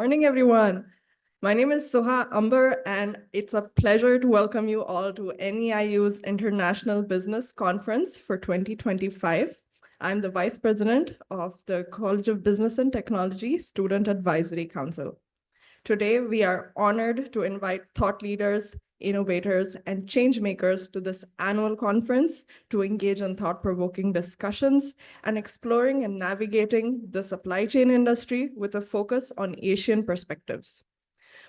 morning, everyone. My name is Soha Amber, and it's a pleasure to welcome you all to NEIU's International Business Conference for 2025. I'm the Vice President of the College of Business and Technology Student Advisory Council. Today, we are honored to invite thought leaders, innovators, and change makers to this annual conference to engage in thought-provoking discussions and exploring and navigating the supply chain industry with a focus on Asian perspectives.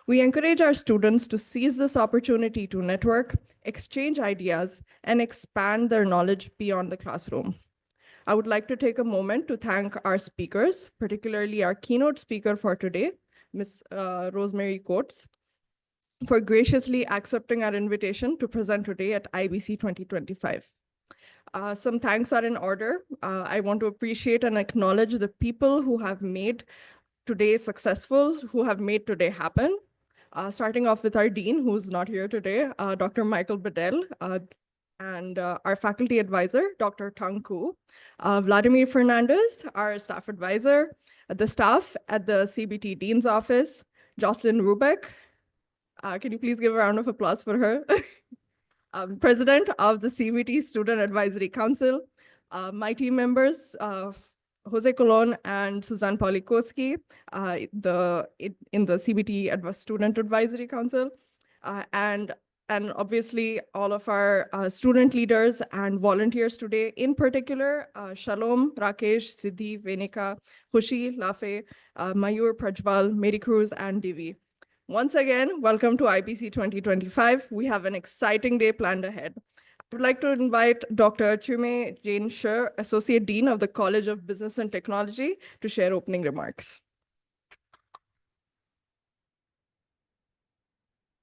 We encourage our students to seize this opportunity to network, exchange ideas, and expand their knowledge beyond the classroom. I would like to take a moment to thank our speakers, particularly our keynote speaker for today, Ms. Rosemary Coates, for graciously accepting our invitation to present today at IBC 2025. Some thanks are in order. I want to appreciate and acknowledge the people who have made today successful, who have made today happen. Starting off with our dean, who's not here today, Dr. Michael Bedell, and our faculty advisor, Dr. Tang Ku, Vladimir Fernandez, our staff advisor, the staff at the CBT Dean's Office, Jocelyn Rubeck. Can you please give a round of applause for her? President of the CBT Student Advisory Council, my team members, Jose Colon and Suzanne Polikoski in the CBT Student Advisory Council, and obviously all of our student leaders and volunteers today, in particular, Shalom, Rakesh, Siddhi, Venika, Khushi, Lafe, Mayur, Prajwal, Mary Cruz, and Divi. Once again, welcome to IBC 2025. We have an exciting day planned ahead. I would like to invite Dr. Chume Jane Sher, Associate Dean of the College of Business and Technology, to share opening remarks.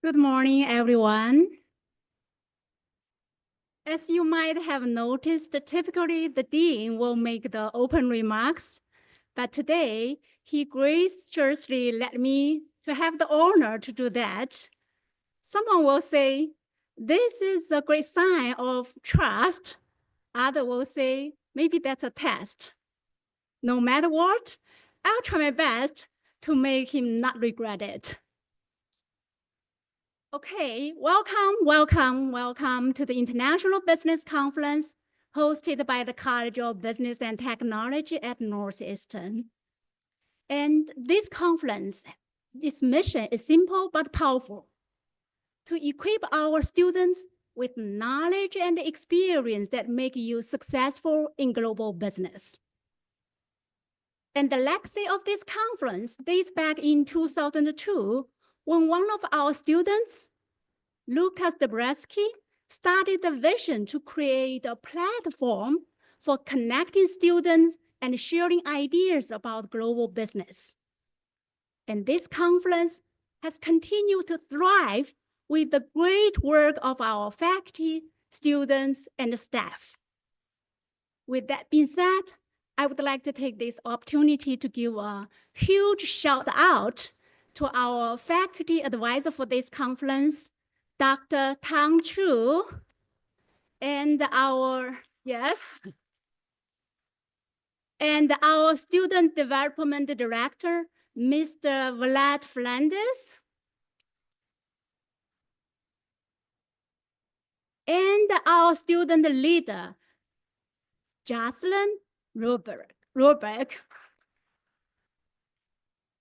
Good morning, everyone. As you might have noticed, typically the dean will make the open remarks, but today he graciously let me to have the honor to do that. Someone will say, this is a great sign of trust. Others will say, maybe that's a test. No matter what, I'll try my best to make him not regret it. Okay, welcome to the International Business Conference hosted by the College of Business and Technology at Northeastern. And this conference, its mission is simple but powerful: to equip our students with knowledge and experience that make you successful in global business. And the legacy of this conference dates back in 2002, when one of our students, Lucas Dabrowski, started the vision to create a platform for connecting students and sharing ideas about global business. And this conference has continued to thrive with the great work of our faculty, students, and staff. With that being said, I would like to take this opportunity to give a huge shout out to our faculty advisor for this conference, Dr. Tang Chu, and our student development director, Mr. Vlad Flanders, and our student leader, Jocelyn Rubeck,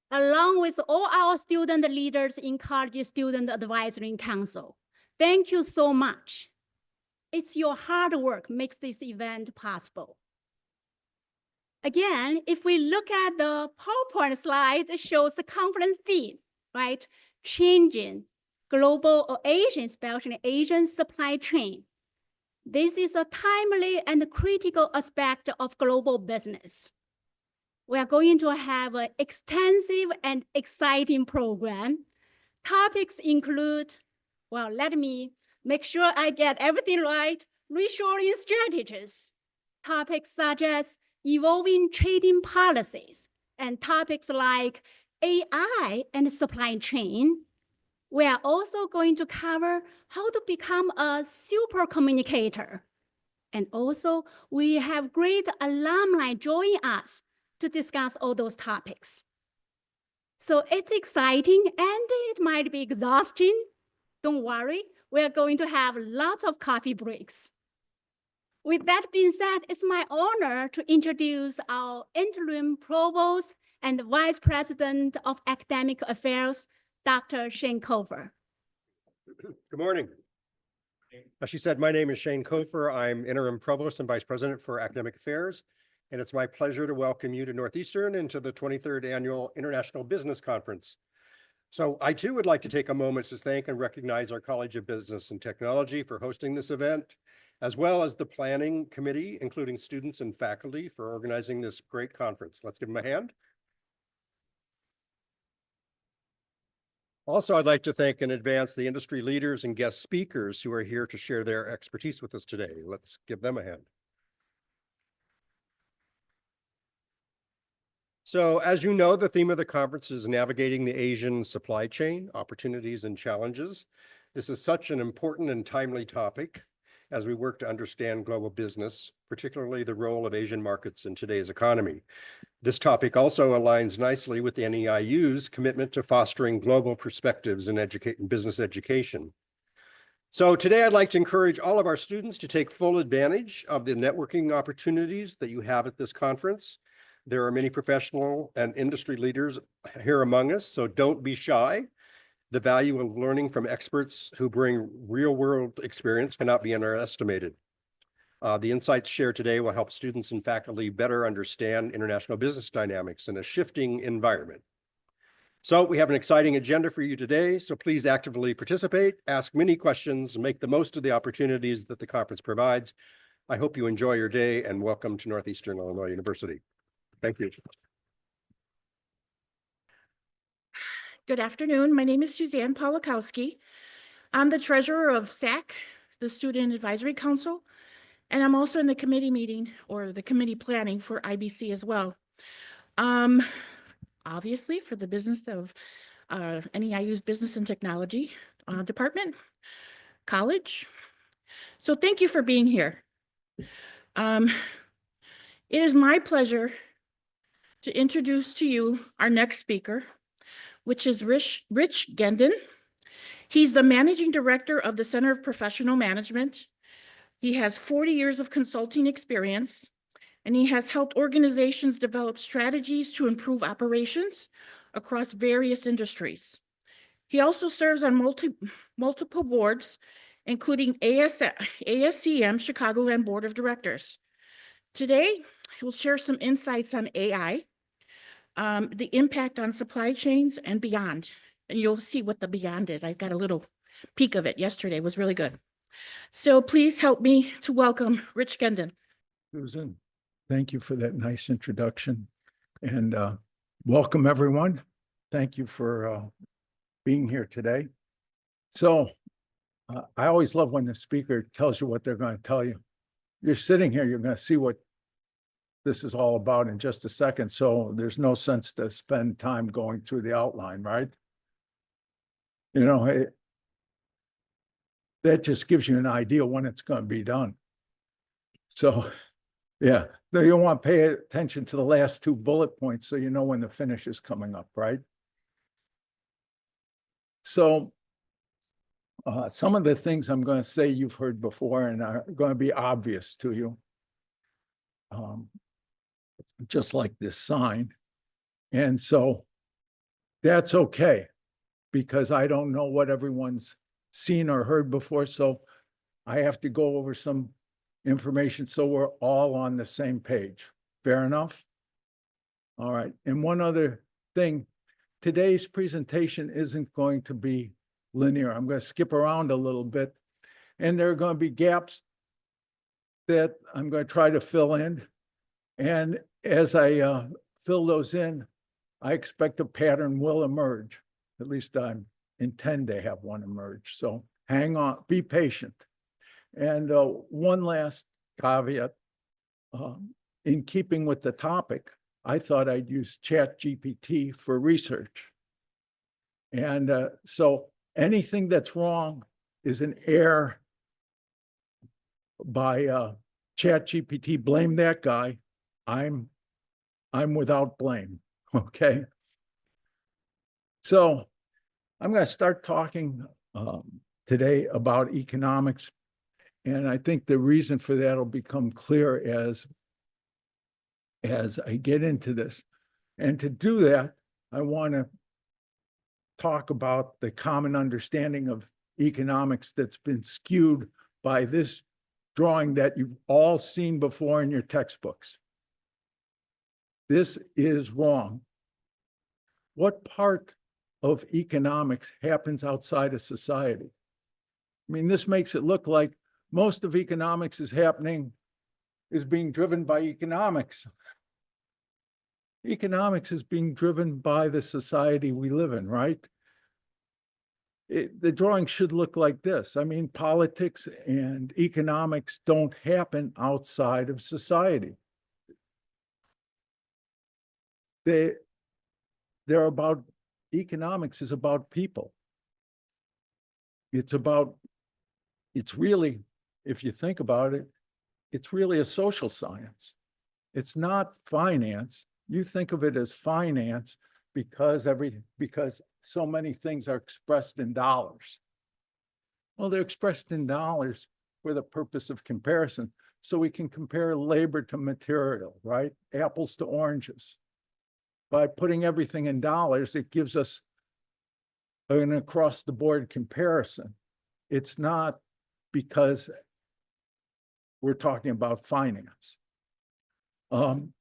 along with all our student leaders in College Student Advisory Council. Thank you so much. It's your hard work makes this event possible. Again, if we look at the PowerPoint slide, it shows the conference theme, right? Changing global or Asian, especially Asian supply chain. This is a timely and critical aspect of global business. We are going to have an extensive and exciting program. Topics include, well, let me make sure I get everything right, reshoring strategies. Topics such as evolving trading policies, and topics like AI and supply chain. We are also going to cover how to become a super communicator. And also, we have great alumni join us to discuss all those topics. So it's exciting and it might be exhausting. Don't worry, we're going to have lots of coffee breaks. With that being said, it's my honor to introduce our interim provost and vice president of academic affairs, Dr. Shane Cover. Good morning. As she said, my name is Shane Kofer. I'm interim provost and vice president for academic affairs. And it's my pleasure to welcome you to Northeastern and to the 23rd Annual International Business Conference. So I too would like to take a moment to thank and recognize our College of Business and Technology for hosting this event, as well as the planning committee, including students and faculty, for organizing this great conference. Let's give them a hand. Also, I'd like to thank in advance the industry leaders and guest speakers who are here to share their expertise with us today. Let's give them a hand. So, as you know, the theme of the conference is navigating the Asian supply chain, opportunities and challenges. This is such an important and timely topic as we work to understand global business, particularly the role of Asian markets in today's economy. This topic also aligns nicely with the NEIU's commitment to fostering global perspectives in business education. So today I'd like to encourage all of our students to take full advantage of the networking opportunities that you have at this conference. There are many professional and industry leaders here among us, so don't be shy. The value of learning from experts who bring real-world experience cannot be underestimated. The insights shared today will help students and faculty better understand international business dynamics in a shifting environment. So we have an exciting agenda for you today, so please actively participate, ask many questions, and make the most of the opportunities that the conference provides. I hope you enjoy your day and welcome to Northeastern Illinois University. Thank you. Good afternoon. My name is Suzanne Polakowski. I'm the treasurer of SAC, the Student Advisory Council, and I'm also in the committee meeting or the committee planning for IBC as well. Obviously, for the business of NEIU's Business and Technology Department, college. So thank you for being here. It is my pleasure to introduce to you our next speaker, which is Rich Gendon. He's the managing director of the Center of Professional Management. He has 40 years of consulting experience, and he has helped organizations develop strategies to improve operations across various industries. He also serves on multiple boards, including ACSM-Chicagoland Board of Directors. Today, he'll share some insights on AI, the impact on supply chains and beyond. And you'll see what the beyond is. I got a little peek of it yesterday. It was really good. So please help me to welcome Rich Gendon. Susan, thank you for that nice introduction. And welcome, everyone. Thank you for being here today. So I always love when the speaker tells you what they're going to tell you. You're sitting here, you're going to see what this is all about in just a second. So there's no sense to spend time going through the outline, right? You know, that just gives you an idea when it's going to be done. So, yeah, so you'll want to pay attention to the last two bullet points so you know when the finish is coming up, right? So, some of the things I'm going to say you've heard before and are going to be obvious to you. Just like this sign. And so that's okay, because I don't know what everyone's seen or heard before. So I have to go over some information so we're all on the same page. Fair enough? All right. And one other thing, today's presentation isn't going to be linear. I'm going to skip around a little bit, and there are going to be gaps that I'm going to try to fill in. And as I fill those in, I expect a pattern will emerge. At least I intend to have one emerge. So hang on, be patient. And one last caveat, in keeping with the topic, I thought I'd use ChatGPT for research. And so anything that's wrong is an error by ChatGPT. Blame that guy. I'm without blame, okay? So I'm going to start talking today about economics. And I think the reason for that will become clear as I get into this. And to do that, I want to talk about the common understanding of economics that's been skewed by this drawing that you've all seen before in your textbooks. This is wrong. What part of economics happens outside of society? I mean, this makes it look like most of economics is being driven by economics. Economics is being driven by the society we live in, right? The drawing should look like this. I mean, politics and economics don't happen outside of society. They're about, economics is about people. It's really, if you think about it, it's really a social science. It's not finance. You think of it as finance because so many things are expressed in dollars. Well, they're expressed in dollars for the purpose of comparison. So we can compare labor to material, right? Apples to oranges. By putting everything in dollars, it gives us an across-the-board comparison. It's not because we're talking about finance. And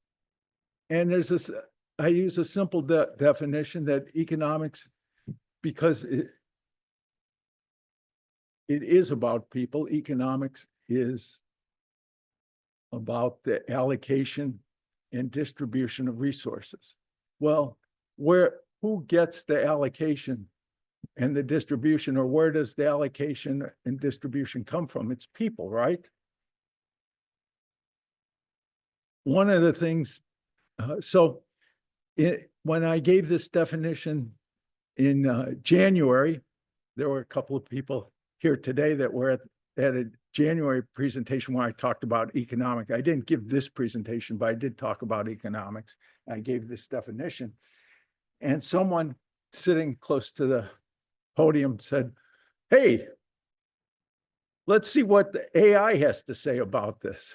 there's this, I use a simple definition that economics, because it is about people, economics is about the allocation and distribution of resources. Well, who gets the allocation and the distribution, or where does the allocation and distribution come from? It's people, right? One of the things, when I gave this definition in January, there were a couple of people here today that were at a January presentation where I talked about economic. I didn't give this presentation, but I did talk about economics. I gave this definition. And someone sitting close to the podium said, hey, let's see what the AI has to say about this.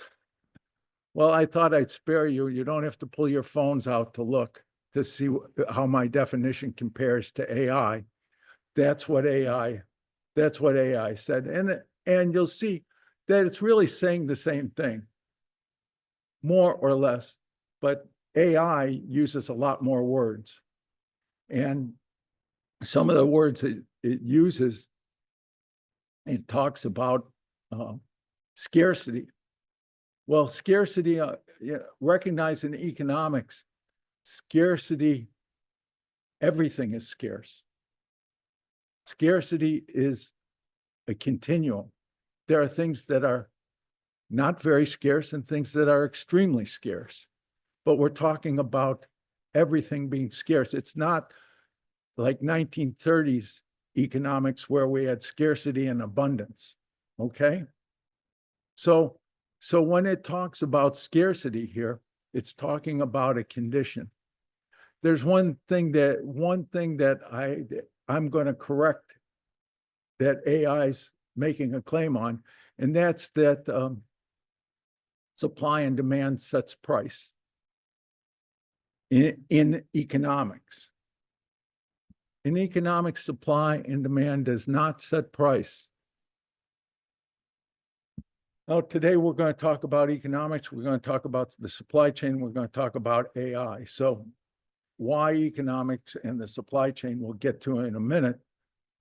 Well, I thought I'd spare you. You don't have to pull your phones out to look to see how my definition compares to AI. That's what AI said. And you'll see that it's really saying the same thing, more or less, but AI uses a lot more words. And some of the words it uses, it talks about scarcity. Well, scarcity, recognized in economics, scarcity, everything is scarce. Scarcity is a continuum. There are things that are not very scarce and things that are extremely scarce. But we're talking about everything being scarce. It's not like 1930s economics where we had scarcity and abundance, okay? So when it talks about scarcity here, it's talking about a condition. There's one thing that I'm going to correct that AI's making a claim on, and that's that supply and demand sets price in economics. In economics, supply and demand does not set price. Now, today we're going to talk about economics. We're going to talk about the supply chain. We're going to talk about AI. So why economics and the supply chain we'll get to in a minute,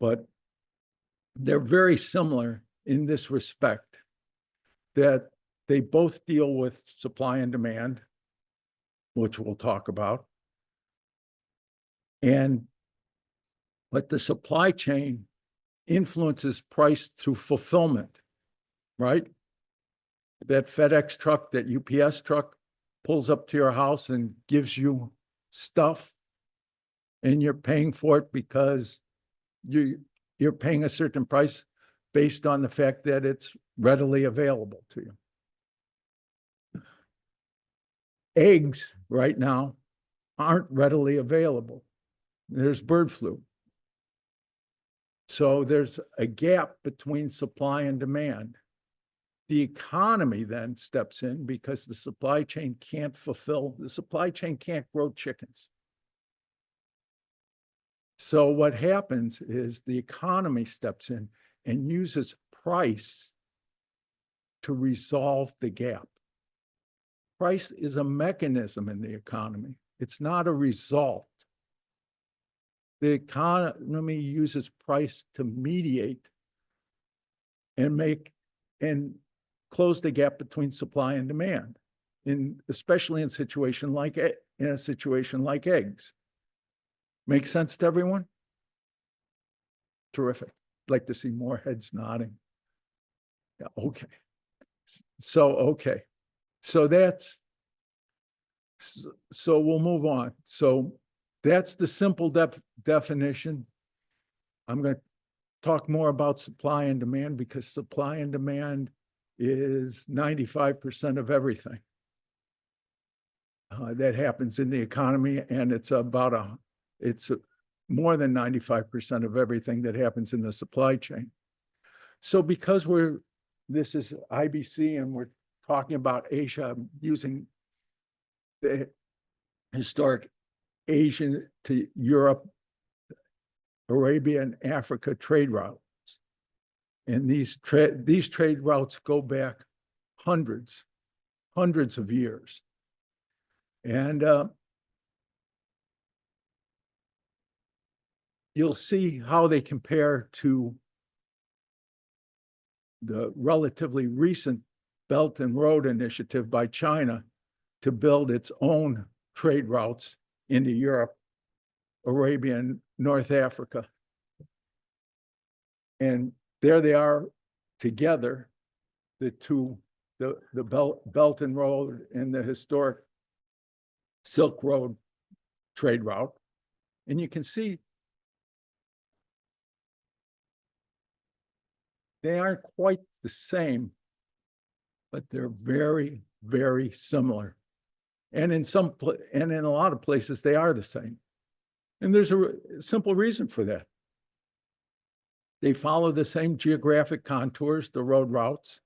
but they're very similar in this respect, that they both deal with supply and demand, which we'll talk about. But the supply chain influences price through fulfillment, right? That FedEx truck, that UPS truck pulls up to your house and gives you stuff, and you're paying for it because you're paying a certain price based on the fact that it's readily available to you. Eggs right now aren't readily available. there's bird flu. So there's a gap between supply and demand. The economy then steps in because the supply chain can't grow chickens. So what happens is the economy steps in and uses price to resolve the gap. Price is a mechanism in the economy. It's not a result. The economy uses price to mediate and close the gap between supply and demand, especially in a situation like eggs. Make sense to everyone? Terrific. I'd like to see more heads nodding. Yeah, okay. Okay. So we'll move on. So that's the simple definition. I'm going to talk more about supply and demand because supply and demand is 95% of everything that happens in the economy, and it's more than 95% of everything that happens in the supply chain. So because this is IBC and we're talking about Asia, using the historic Asian to Europe, Arabia, and Africa trade routes. And these trade routes go back hundreds of years. And you'll see how they compare to the relatively recent Belt and Road Initiative by China to build its own trade routes into Europe, Arabia, and North Africa. And there they are together, the Belt and Road and the historic Silk Road trade route. And you can see they aren't quite the same, but they're very, very similar. And in a lot of places, they are the same. And there's a simple reason for that. They follow the same geographic contours, the road routes.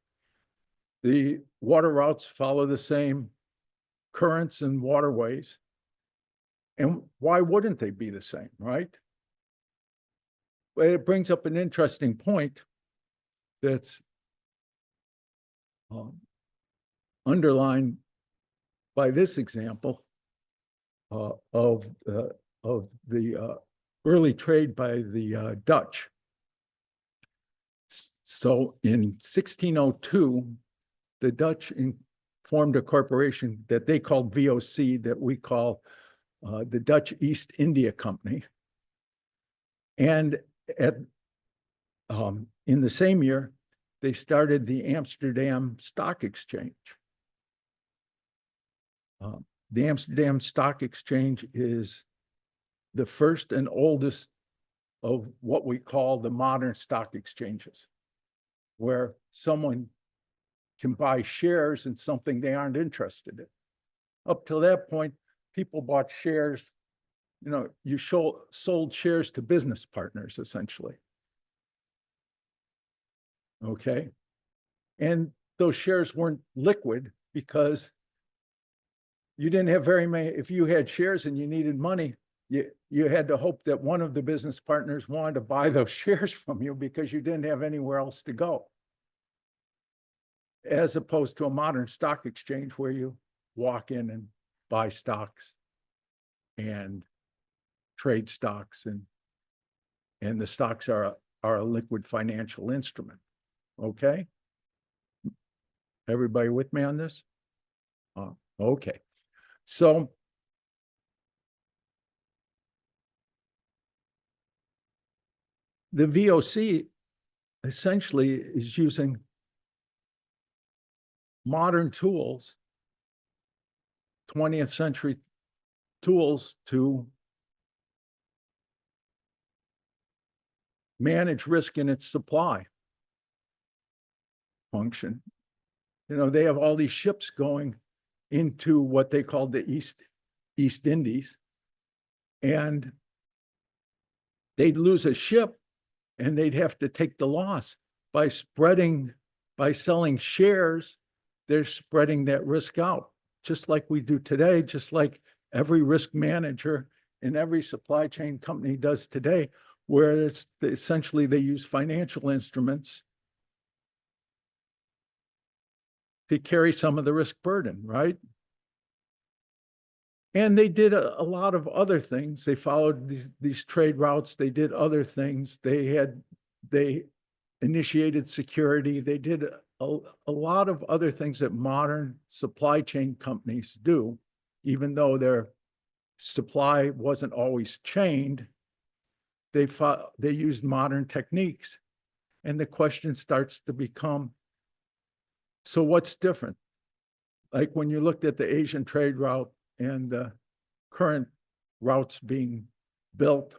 The water routes follow the same currents and waterways. And why wouldn't they be the same, right? Well, it brings up an interesting point that's underlined by this example of the early trade by the Dutch. So in 1602, the Dutch formed a corporation that they called VOC, that we call the Dutch East India Company. And in the same year, they started the Amsterdam Stock Exchange. The Amsterdam Stock Exchange is the first and oldest of what we call the modern stock exchanges, where someone can buy shares in something they aren't interested in. Up till that point, people bought shares, you sold shares to business partners, essentially. Okay. And those shares weren't liquid because you didn't have very many. If you had shares and you needed money, you had to hope that one of the business partners wanted to buy those shares from you because you didn't have anywhere else to go. As opposed to a modern stock exchange where you walk in and buy stocks and trade stocks, and the stocks are a liquid financial instrument. Okay? Everybody with me on this? Okay. So the VOC essentially is using modern tools, 20th century tools, to manage risk in its supply function. They have all these ships going into what they call the East Indies, and they'd lose a ship and they'd have to take the loss by selling shares. They're spreading that risk out, just like we do today, just like every risk manager in every supply chain company does today, where it's essentially they use financial instruments to carry some of the risk burden, right? And they did a lot of other things. They followed these trade routes. They did other things. They initiated security. They did a lot of other things that modern supply chain companies do, even though their supply wasn't always chained. They used modern techniques. And the question starts to become, so what's different? Like when you looked at the Asian trade route and the current routes being built,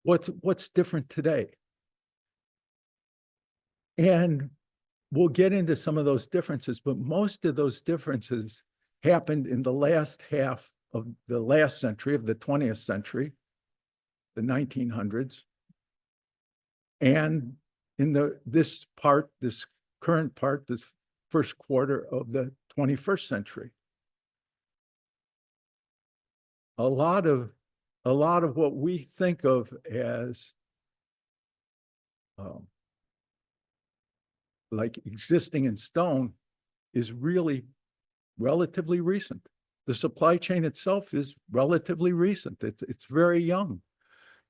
what's different today? And we'll get into some of those differences, but most of those differences happened in the last half of the last century, of the 20th century, the 1900s. And in this current part, this first quarter of the 21st century. A lot of what we think of as like existing in stone is really relatively recent. The supply chain itself is relatively recent. It's very young.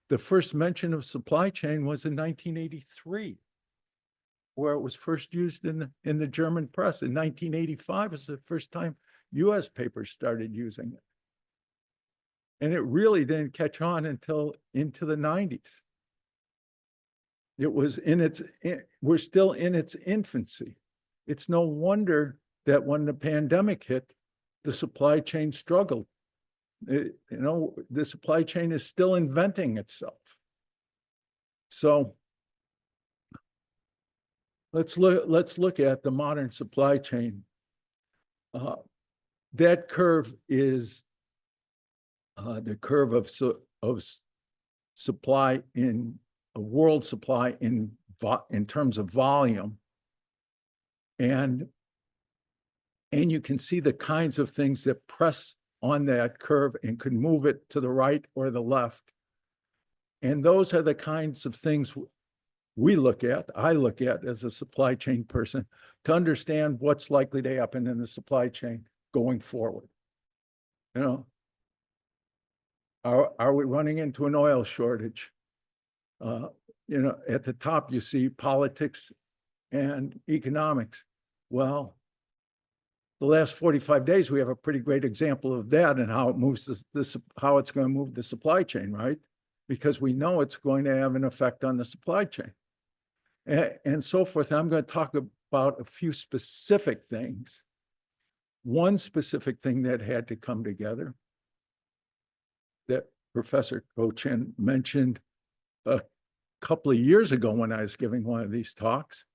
The first mention of supply chain was in 1983, where it was first used in the German press. In 1985 was the first time US papers started using it. And it really didn't catch on until into the 90s. It was we're still in its infancy. It's no wonder that when the pandemic hit, the supply chain struggled. The supply chain is still inventing itself. So let's look at the modern supply chain. That curve is the curve of supply in world supply in terms of volume, and you can see the kinds of things that press on that curve and could move it to the right or the left. And those are the kinds of things I look at as a supply chain person to understand what's likely to happen in the supply chain going forward. Are we running into an oil shortage? At the top, you see politics and economics. Well, the last 45 days, we have a pretty great example of that and how it moves how it's going to move the supply chain, right? Because we know it's going to have an effect on the supply chain and so forth. I'm going to talk about a few specific things. One specific thing that had to come together that Professor Cochin mentioned a couple of years ago when I was giving one of these talks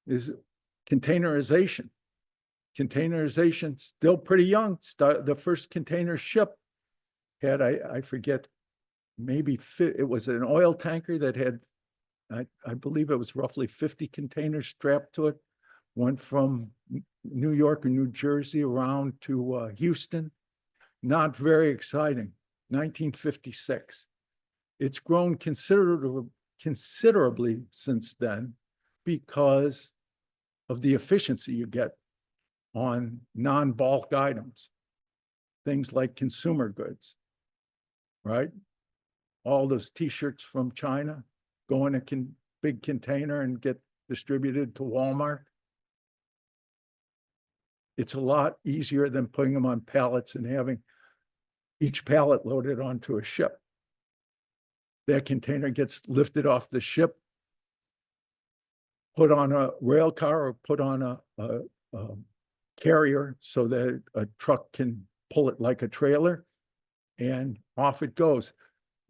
is containerization. Containerization, still pretty young. The first container ship had, I forget, maybe it was an oil tanker that had, I believe it was roughly 50 containers strapped to it. Went from New York or New Jersey around to Houston. Not very exciting. 1956. It's grown considerably since then because of the efficiency you get on non-bulk items, things like consumer goods, right? All those T-shirts from China go in a big container and get distributed to Walmart. It's a lot easier than putting them on pallets and having each pallet loaded onto a ship. That container gets lifted off the ship, put on a rail car or put on a carrier so that a truck can pull it like a trailer, and off it goes.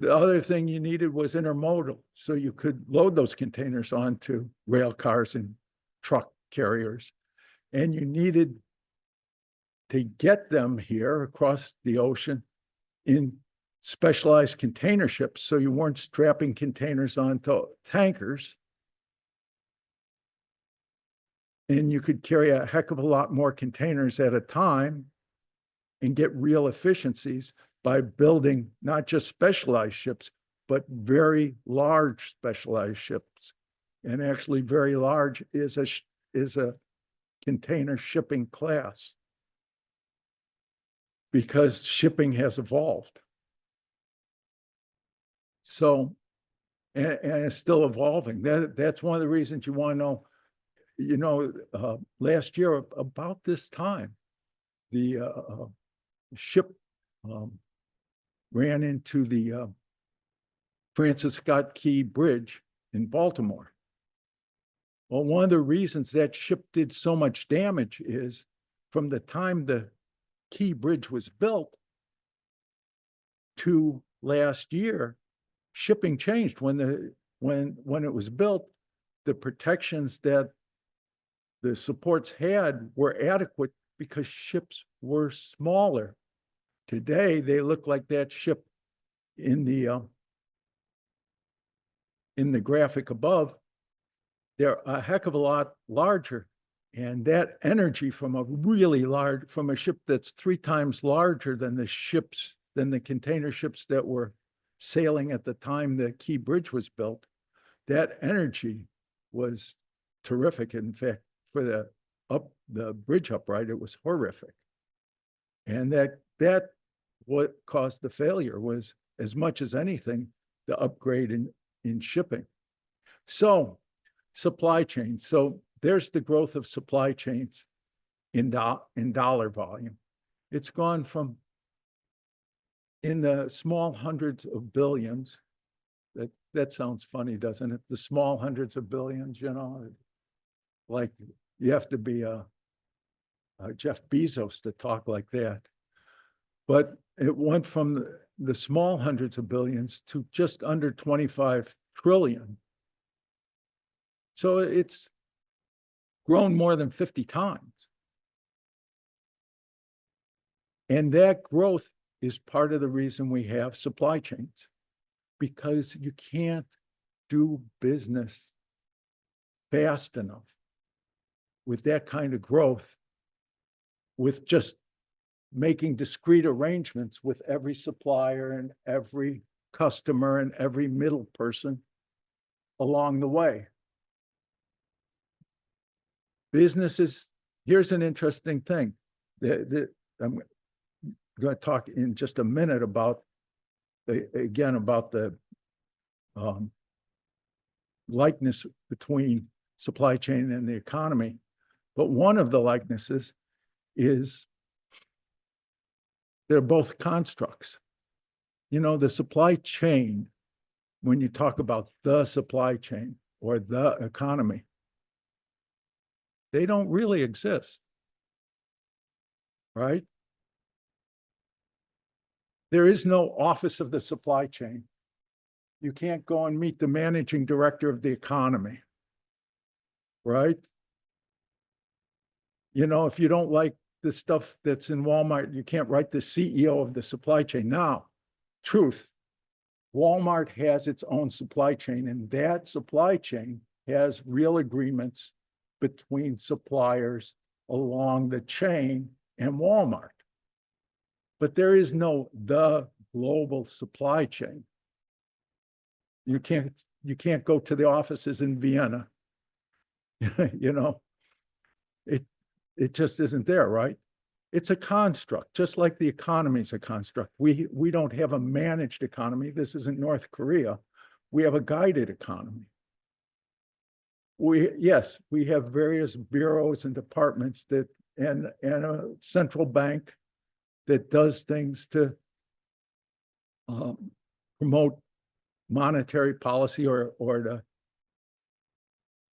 The other thing you needed was intermodal, so you could load those containers onto rail cars and truck carriers. And you needed to get them here across the ocean in specialized container ships, so you weren't strapping containers onto tankers. And you could carry a heck of a lot more containers at a time and get real efficiencies by building not just specialized ships, but very large specialized ships. And actually very large is a container shipping class, because shipping has evolved. So, and it's still evolving. That's one of the reasons you want to know, last year about this time, the ship ran into the Francis Scott Key Bridge in Baltimore. Well, one of the reasons that ship did so much damage is from the time the Key Bridge was built to last year, shipping changed. When it was built, the protections that the supports had were adequate because ships were smaller. Today, they look like that ship in the graphic above. They're a heck of a lot larger. And that energy from from a ship that's 3 times larger than the container ships that were sailing at the time the Key Bridge was built, that energy was terrific. In fact, for the bridge upright, it was horrific. And that what caused the failure was, as much as anything, the upgrade in shipping. So supply chain. So there's the growth of supply chains in dollar volume. It's gone from, in the small hundreds of billions. That sounds funny, doesn't it? The small hundreds of billions, like you have to be a Jeff Bezos to talk like that. But it went from the small hundreds of billions to just under 25 trillion. So it's grown more than 50 times. And that growth is part of the reason we have supply chains, because you can't do business fast enough with that kind of growth with just making discrete arrangements with every supplier and every customer and every middle person along the way. Businesses, here's an interesting thing. I'm going to talk in just a minute about the likeness between supply chain and the economy. But one of the likenesses is they're both constructs. The supply chain, when you talk about the supply chain or the economy, they don't really exist, right? There is no office of the supply chain. You can't go and meet the managing director of the economy, right? If you don't like the stuff that's in Walmart, you can't write the CEO of the supply chain. Now, truth, Walmart has its own supply chain, and that supply chain has real agreements between suppliers along the chain and Walmart. But there is no the global supply chain. You can't go to the offices in Vienna. It just isn't there, right? It's a construct, just like the economy is a construct. We don't have a managed economy. This isn't North Korea. We have a guided economy. We have various bureaus and departments and a central bank that does things to promote monetary policy or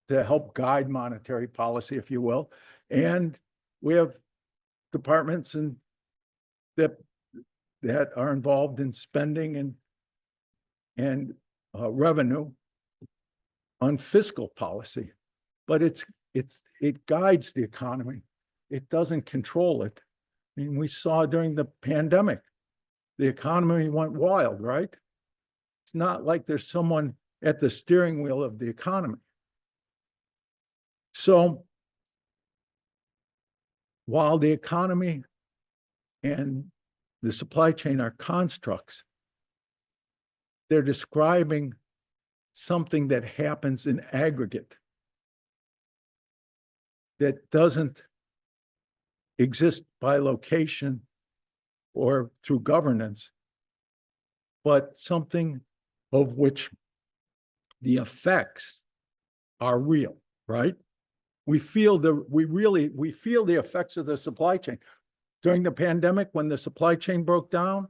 to help guide monetary policy, if you will. And we have departments that are involved in spending and revenue on fiscal policy, but it guides the economy. It doesn't control it. I mean, we saw during the pandemic, the economy went wild, right? It's not like there's someone at the steering wheel of the economy. So while the economy and the supply chain are constructs, they're describing something that happens in aggregate that doesn't exist by location or through governance, but something of which the effects are real, right? We feel the effects of the supply chain. During the pandemic, when the supply chain broke down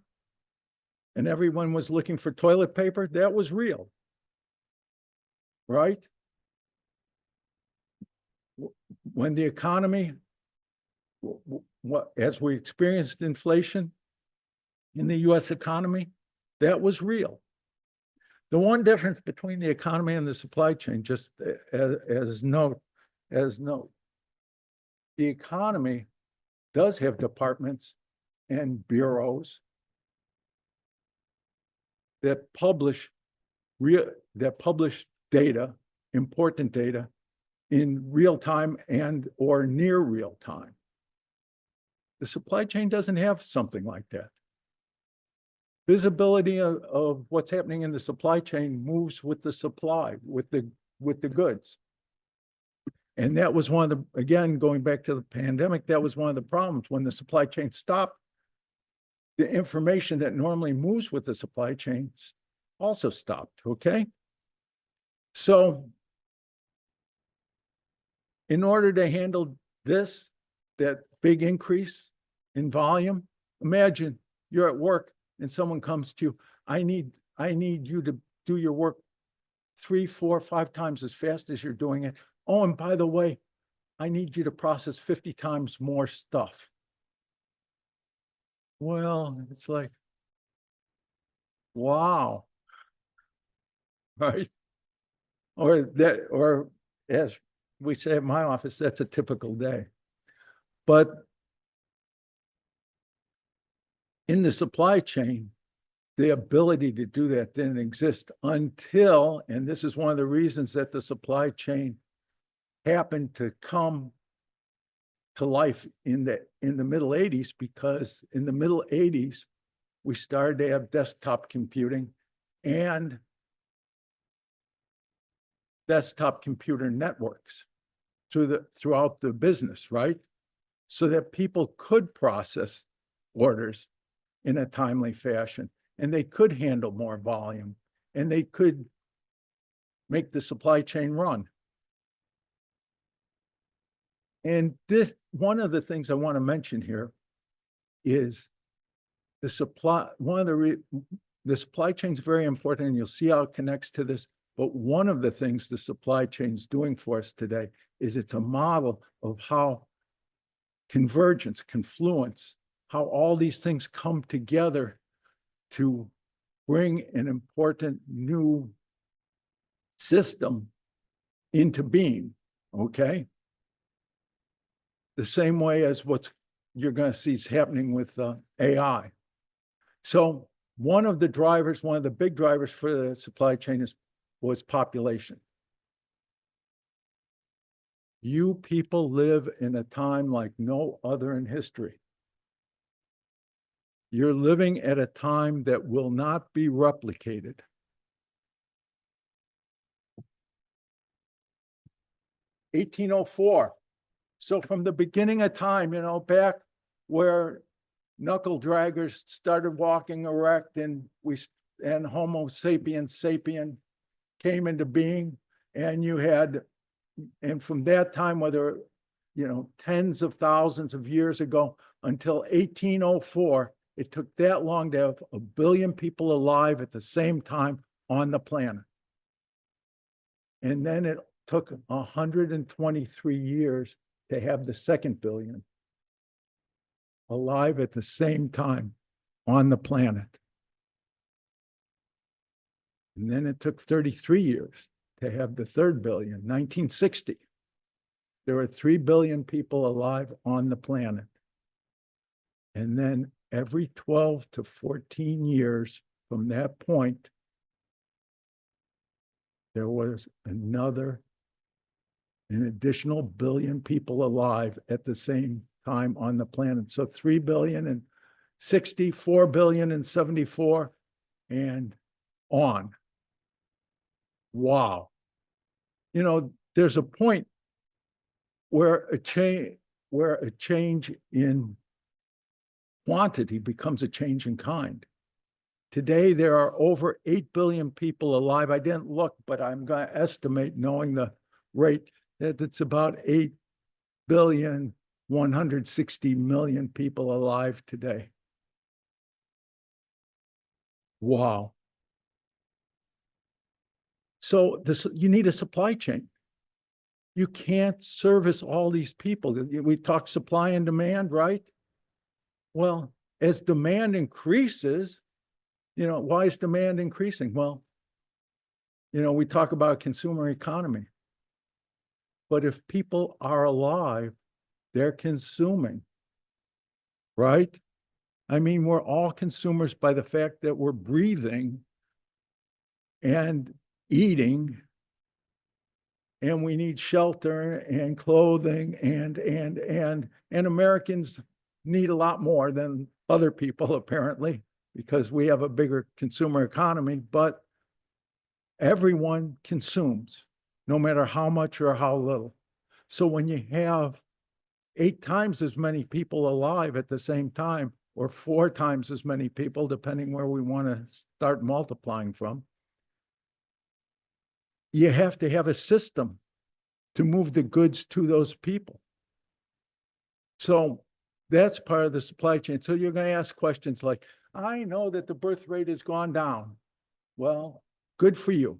and everyone was looking for toilet paper, that was real, right? When the economy, as we experienced inflation in the US economy, that was real. The one difference between the economy and the supply chain, just as note, the economy does have departments and bureaus that publish data, important data, in real time and or near real time. The supply chain doesn't have something like that. Visibility of what's happening in the supply chain moves with the supply, with the goods. And that was one of the, again, going back to the pandemic, that was one of the problems. When the supply chain stopped, the information that normally moves with the supply chain also stopped, okay? So in order to handle this, that big increase in volume, imagine you're at work and someone comes to you, I need you to do your work 3, 4, 5 times as fast as you're doing it. Oh, and by the way, I need you to process 50 times more stuff. Well, it's like, wow, right? Or as we say at my office, that's a typical day. But in the supply chain, the ability to do that didn't exist until, and this is one of the reasons that the supply chain happened to come to life in the middle 80s, because in the middle 80s, we started to have desktop computing and desktop computer networks throughout the business, right? So that people could process orders in a timely fashion, and they could handle more volume, and they could make the supply chain run. And this, one of the things I want to mention here is the supply, the supply chain is very important, and you'll see how it connects to this. But one of the things the supply chain is doing for us today is it's a model of how convergence, confluence, how all these things come together to bring an important new system into being, okay? The same way as what you're going to see is happening with AI. So one of the big drivers for the supply chain was population. You people live in a time like no other in history. You're living at a time that will not be replicated. (1804). So from the beginning of time, back where knuckle draggers started walking erect and Homo sapiens sapien came into being, and from that time, whether, tens of thousands of years ago until 1804, it took that long to have 1 billion people alive at the same time on the planet. And then it took 123 years to have the 2nd billion alive at the same time on the planet. And then it took 33 years to have the 3rd billion, 1960. There were 3 billion people alive on the planet. And then every 12 to 14 years from that point, there was an additional billion people alive at the same time on the planet. So 3 billion and 60, 4 billion and 74, and on. Wow. You know, there's a point where a change in quantity becomes a change in kind. Today, there are over 8 billion people alive. I didn't look, but I'm going to estimate, knowing the rate, that it's about 8 billion, 160 million people alive today. Wow. So you need a supply chain. You can't service all these people. We've talked supply and demand, right? Well, as demand increases, why is demand increasing? Well, we talk about consumer economy. But if people are alive, they're consuming, right? I mean, we're all consumers by the fact that we're breathing and eating, and we need shelter and clothing, and Americans need a lot more than other people, apparently, because we have a bigger consumer economy, but everyone consumes, no matter how much or how little. So when you have 8 times as many people alive at the same time, or 4 times as many people, depending where we want to start multiplying from, you have to have a system to move the goods to those people. So that's part of the supply chain. So you're going to ask questions like, I know that the birth rate has gone down. Well, good for you.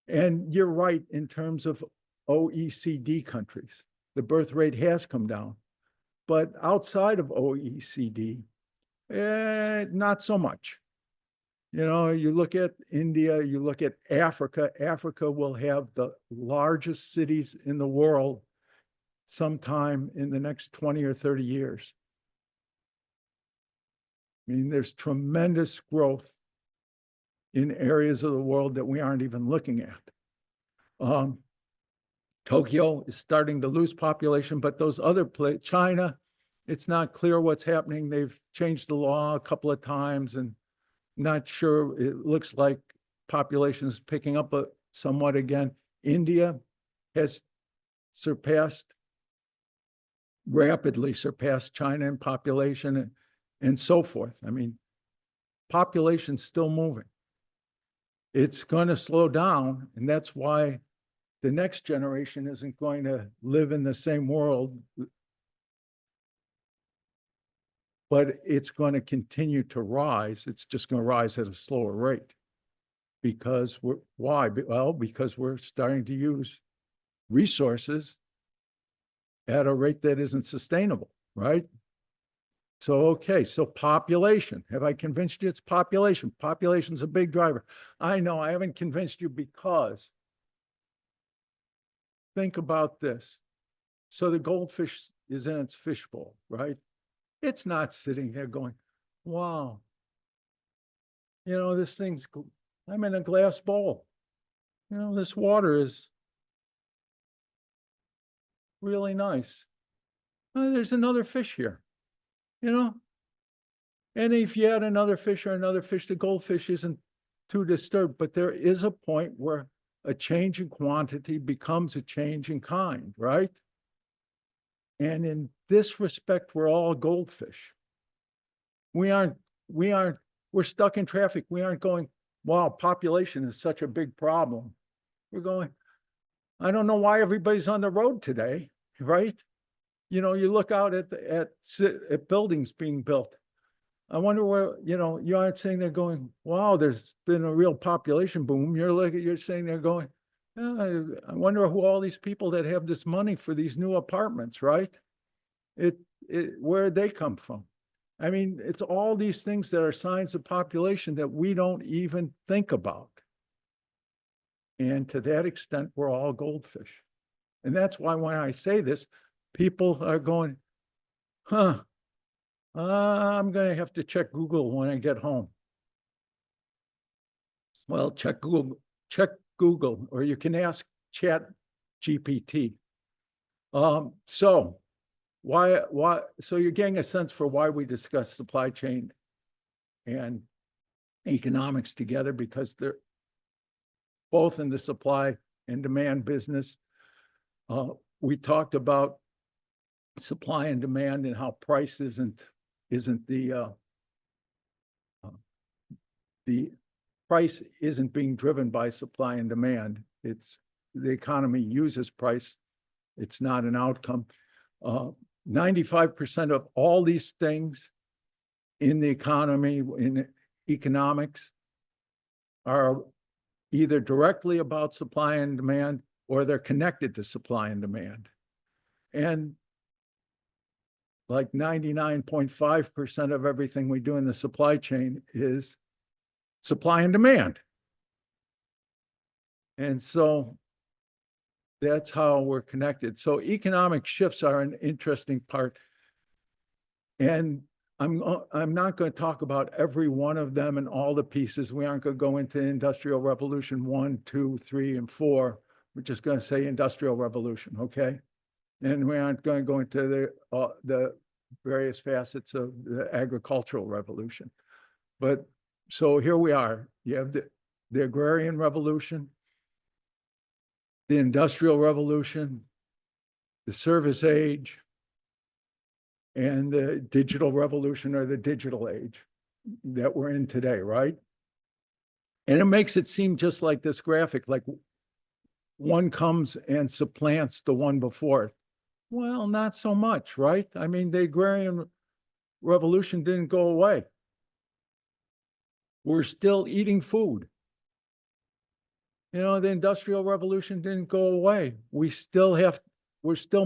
And you're right in terms of OECD countries. The birth rate has come down. But outside of OECD, not so much. You look at India, you look at Africa. Africa will have the largest cities in the world sometime in the next 20 or 30 years. I mean, there's tremendous growth in areas of the world that we aren't even looking at. Tokyo is starting to lose population, but those other places, China, it's not clear what's happening. They've changed the law a couple of times, and not sure. It looks like population is picking up somewhat again. India has rapidly surpassed China in population, and so forth. I mean, population's still moving. It's going to slow down, and that's why the next generation isn't going to live in the same world, but it's going to continue to rise. It's just going to rise at a slower rate. Because why? Well, because we're starting to use resources at a rate that isn't sustainable, right? So, okay, so population. Have I convinced you it's population? Population's a big driver. I know I haven't convinced you, because think about this. So the goldfish is in its fishbowl, right? It's not sitting there going, wow, this thing's, I'm in a glass bowl. This water is really nice. There's another fish here, and if you add another fish or another fish, the goldfish isn't too disturbed, but there is a point where a change in quantity becomes a change in kind, right? And in this respect, we're all goldfish. We're stuck in traffic. We aren't going, wow, population is such a big problem. We're going, I don't know why everybody's on the road today, right? You look out at buildings being built. I wonder where, you aren't saying they're going, wow, there's been a real population boom. You're saying they're going, I wonder who all these people that have this money for these new apartments, right? Where did they come from? I mean, it's all these things that are signs of population that we don't even think about. And to that extent, we're all goldfish. And that's why when I say this, people are going, huh, I'm gonna have to check Google when I get home. Well, check Google, or you can ask Chat GPT. So so you're getting a sense for why we discuss supply chain and economics together, because they're both in the supply and demand business. We talked about supply and demand and how price isn't the price isn't being driven by supply and demand. It's the economy uses price. It's not an outcome. 95% of all these things in the economy, in economics, are either directly about supply and demand, or they're connected to supply and demand. And like 99.5% of everything we do in the supply chain is supply and demand. And so that's how we're connected. So economic shifts are an interesting part. And I'm not going to talk about every one of them and all the pieces. We aren't going to go into Industrial Revolution 1, 2, 3, and 4. We're just going to say Industrial Revolution, okay? And we aren't going to go into the various facets of the agricultural revolution. But so here we are. You have the agrarian revolution, the industrial revolution, the service age, and the digital revolution, or the digital age that we're in today, right? And it makes it seem just like this graphic, like one comes and supplants the one before it. Well, not so much, right? I mean, the agrarian revolution didn't go away. We're still eating food. You know, the industrial revolution didn't go away. We're still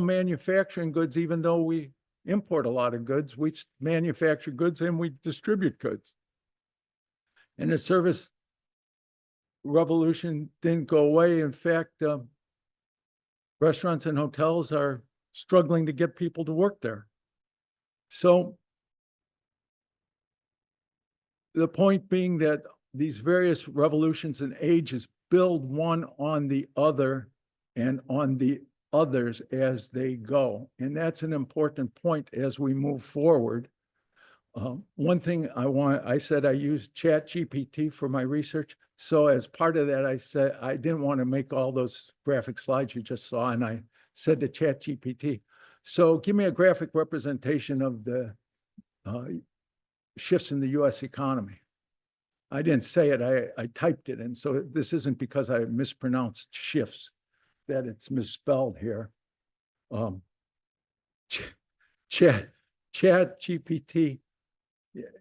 manufacturing goods, even though we import a lot of goods. We manufacture goods and we distribute goods. And the service revolution didn't go away. In fact, restaurants and hotels are struggling to get people to work there. So the point being that these various revolutions and ages build one on the other and on the others as they go. And that's an important point as we move forward. One thing I said I used Chat GPT for my research. So as part of that, I said I didn't want to make all those graphic slides you just saw, and I said to Chat GPT, so give me a graphic representation of the shifts in the US economy. I didn't say it, I typed it. And so this isn't because I mispronounced shifts, that it's misspelled here. Chat GPT,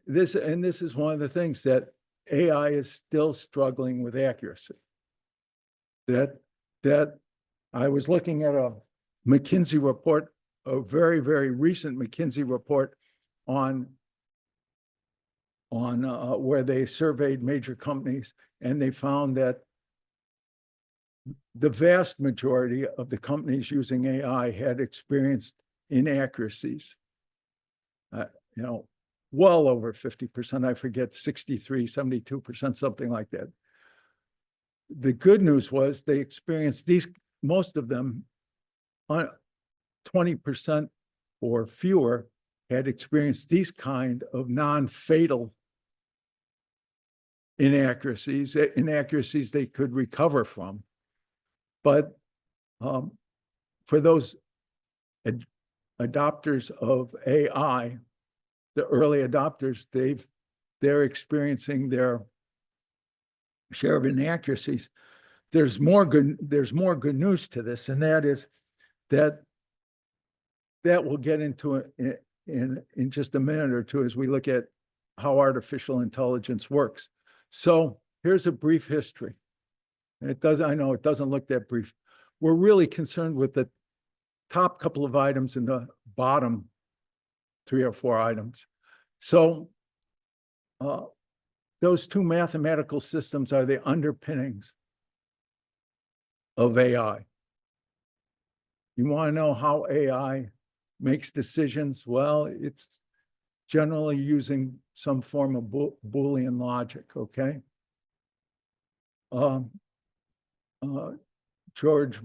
this is one of the things that AI is still struggling with accuracy. That I was looking at a McKinsey report, a very, very recent McKinsey report on where they surveyed major companies, and they found that the vast majority of the companies using AI had experienced inaccuracies. You know, well over 50%, I forget, 63, 72%, something like that. The good news was they experienced most of them, 20% or fewer had experienced these kind of non-fatal inaccuracies they could recover from. But for those adopters of AI, the early adopters, they're experiencing their share of inaccuracies. There's more good news to this, and that is that we'll get into it in just a minute or two as we look at how artificial intelligence works. So here's a brief history. I know it doesn't look that brief. We're really concerned with the top couple of items and the bottom 3 or 4 items. So those two mathematical systems are the underpinnings of AI. You want to know how AI makes decisions? Well, generally using some form of Boolean logic, okay? George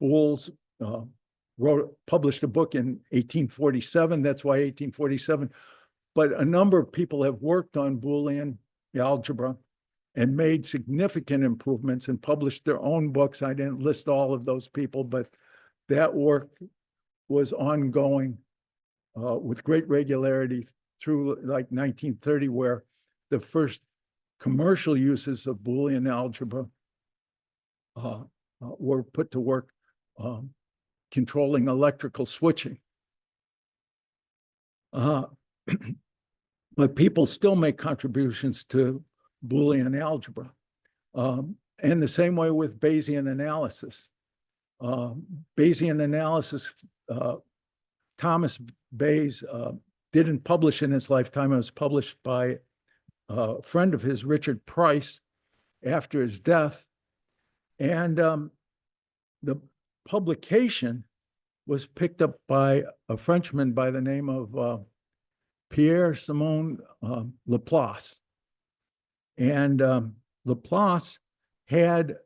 Boole's published a book in 1847. That's why 1847. But a number of people have worked on Boolean algebra and made significant improvements and published their own books. I didn't list all of those people, but that work was ongoing with great regularity through like 1930, where the first commercial uses of Boolean algebra were put to work controlling electrical switching. But people still make contributions to Boolean algebra. And the same way with Bayesian analysis. Bayesian analysis, Thomas Bayes didn't publish in his lifetime. It was published by a friend of his, Richard Price, after his death. And the publication was picked up by a Frenchman by the name of Pierre-Simon Laplace. And Laplace had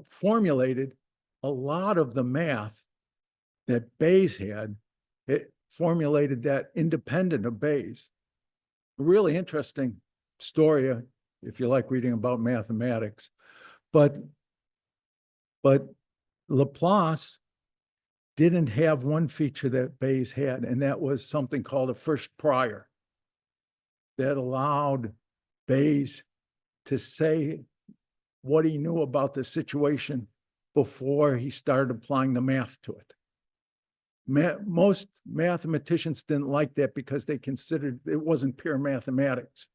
formulated a lot of the math that Bayes had. It formulated that independent of Bayes. A really interesting story if you like reading about mathematics. But Laplace didn't have one feature that Bayes had, and that was something called a first prior that allowed Bayes to say what he knew about the situation before he started applying the math to it. Most mathematicians didn't like that because they considered it wasn't pure mathematics.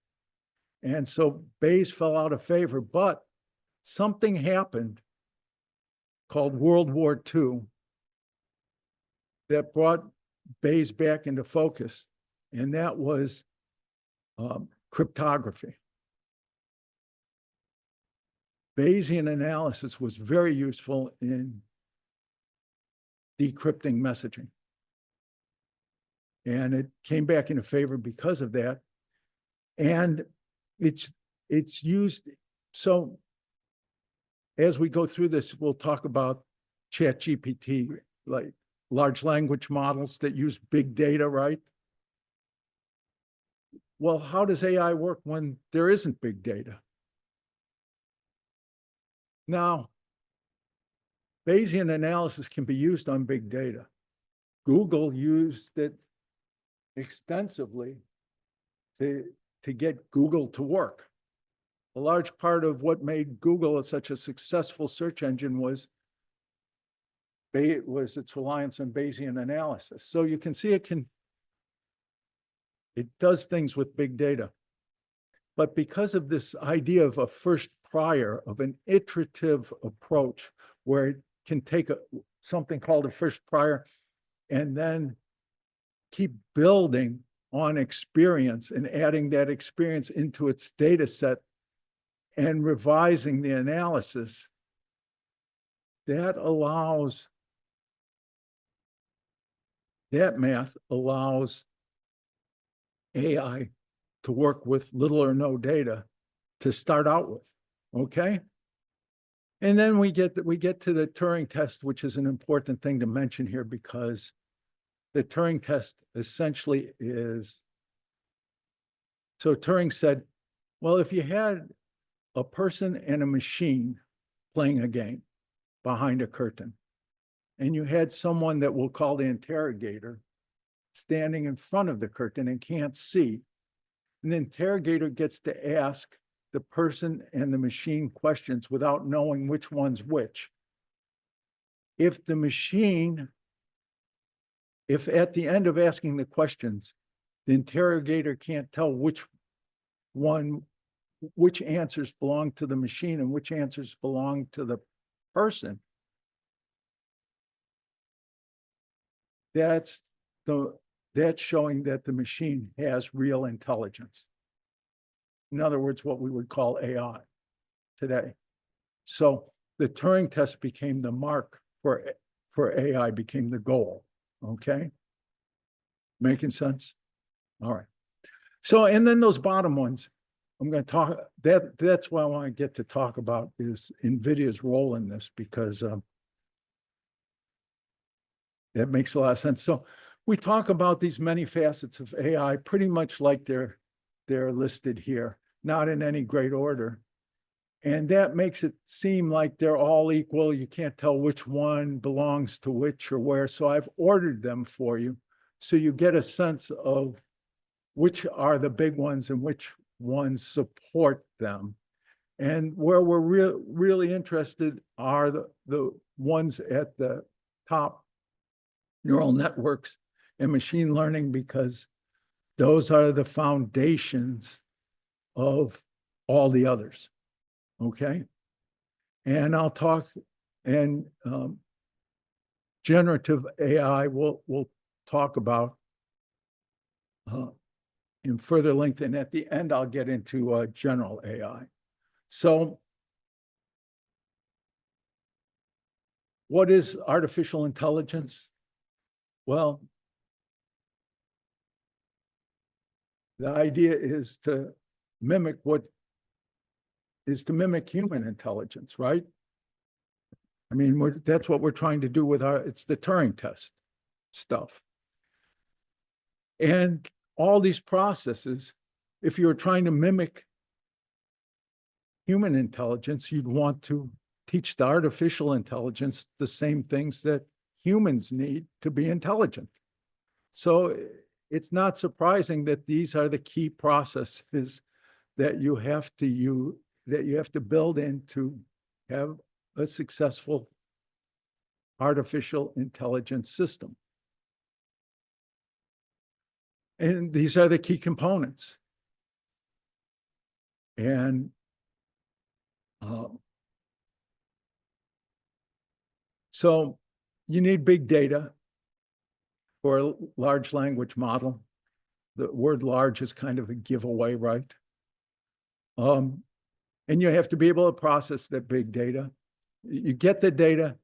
And so Bayes fell out of favor, but something happened called World War II that brought Bayes back into focus, and that was cryptography. Bayesian analysis was very useful in decrypting messaging. And it came back into favor because of that. And it's used, so as we go through this, we'll talk about ChatGPT, like large language models that use big data, right? Well, how does AI work when there isn't big data? Now, Bayesian analysis can be used on big data. Google used it extensively to get Google to work. A large part of what made Google such a successful search engine was its reliance on Bayesian analysis. So you can see it does things with big data. But because of this idea of a first prior, of an iterative approach where it can take something called a first prior and then keep building on experience and adding that experience into its data set and revising the analysis, that math allows AI to work with little or no data to start out with, okay? And then we get to the Turing test, which is an important thing to mention here because the Turing test essentially is, so Turing said, well, if you had a person and a machine playing a game behind a curtain, and you had someone that we'll call the interrogator standing in front of the curtain and can't see, and the interrogator gets to ask the person and the machine questions without knowing which one's which. If at the end of asking the questions, the interrogator can't tell which answers belong to the machine and which answers belong to the person, that's showing that the machine has real intelligence. In other words, what we would call AI today. So the Turing test became the mark for for AI became the goal, okay? Making sense? All right. So, and then those bottom ones, I'm going to talk, that's what I want to get to talk about is NVIDIA's role in this, because that makes a lot of sense. So we talk about these many facets of AI pretty much like they're listed here, not in any great order. And that makes it seem like they're all equal. You can't tell which one belongs to which or where. So I've ordered them for you, so you get a sense of which are the big ones and which ones support them. And where we're really interested are the ones at the top, neural networks and machine learning, because those are the foundations of all the others, okay? And I'll talk, and generative AI we'll talk about in further length, and at the end I'll get into general AI. So what is artificial intelligence? Well, the idea is to mimic human intelligence, right? I mean, that's what we're trying to do with it's the Turing test stuff. And all these processes, if you were trying to mimic human intelligence, you'd want to teach the artificial intelligence the same things that humans need to be intelligent. So it's not surprising that these are the key processes that you have to build in to have a successful artificial intelligence system. And these are the key components. And so you need big data for a large language model. The word large is kind of a giveaway, right? And you have to be able to process that big data. You get the data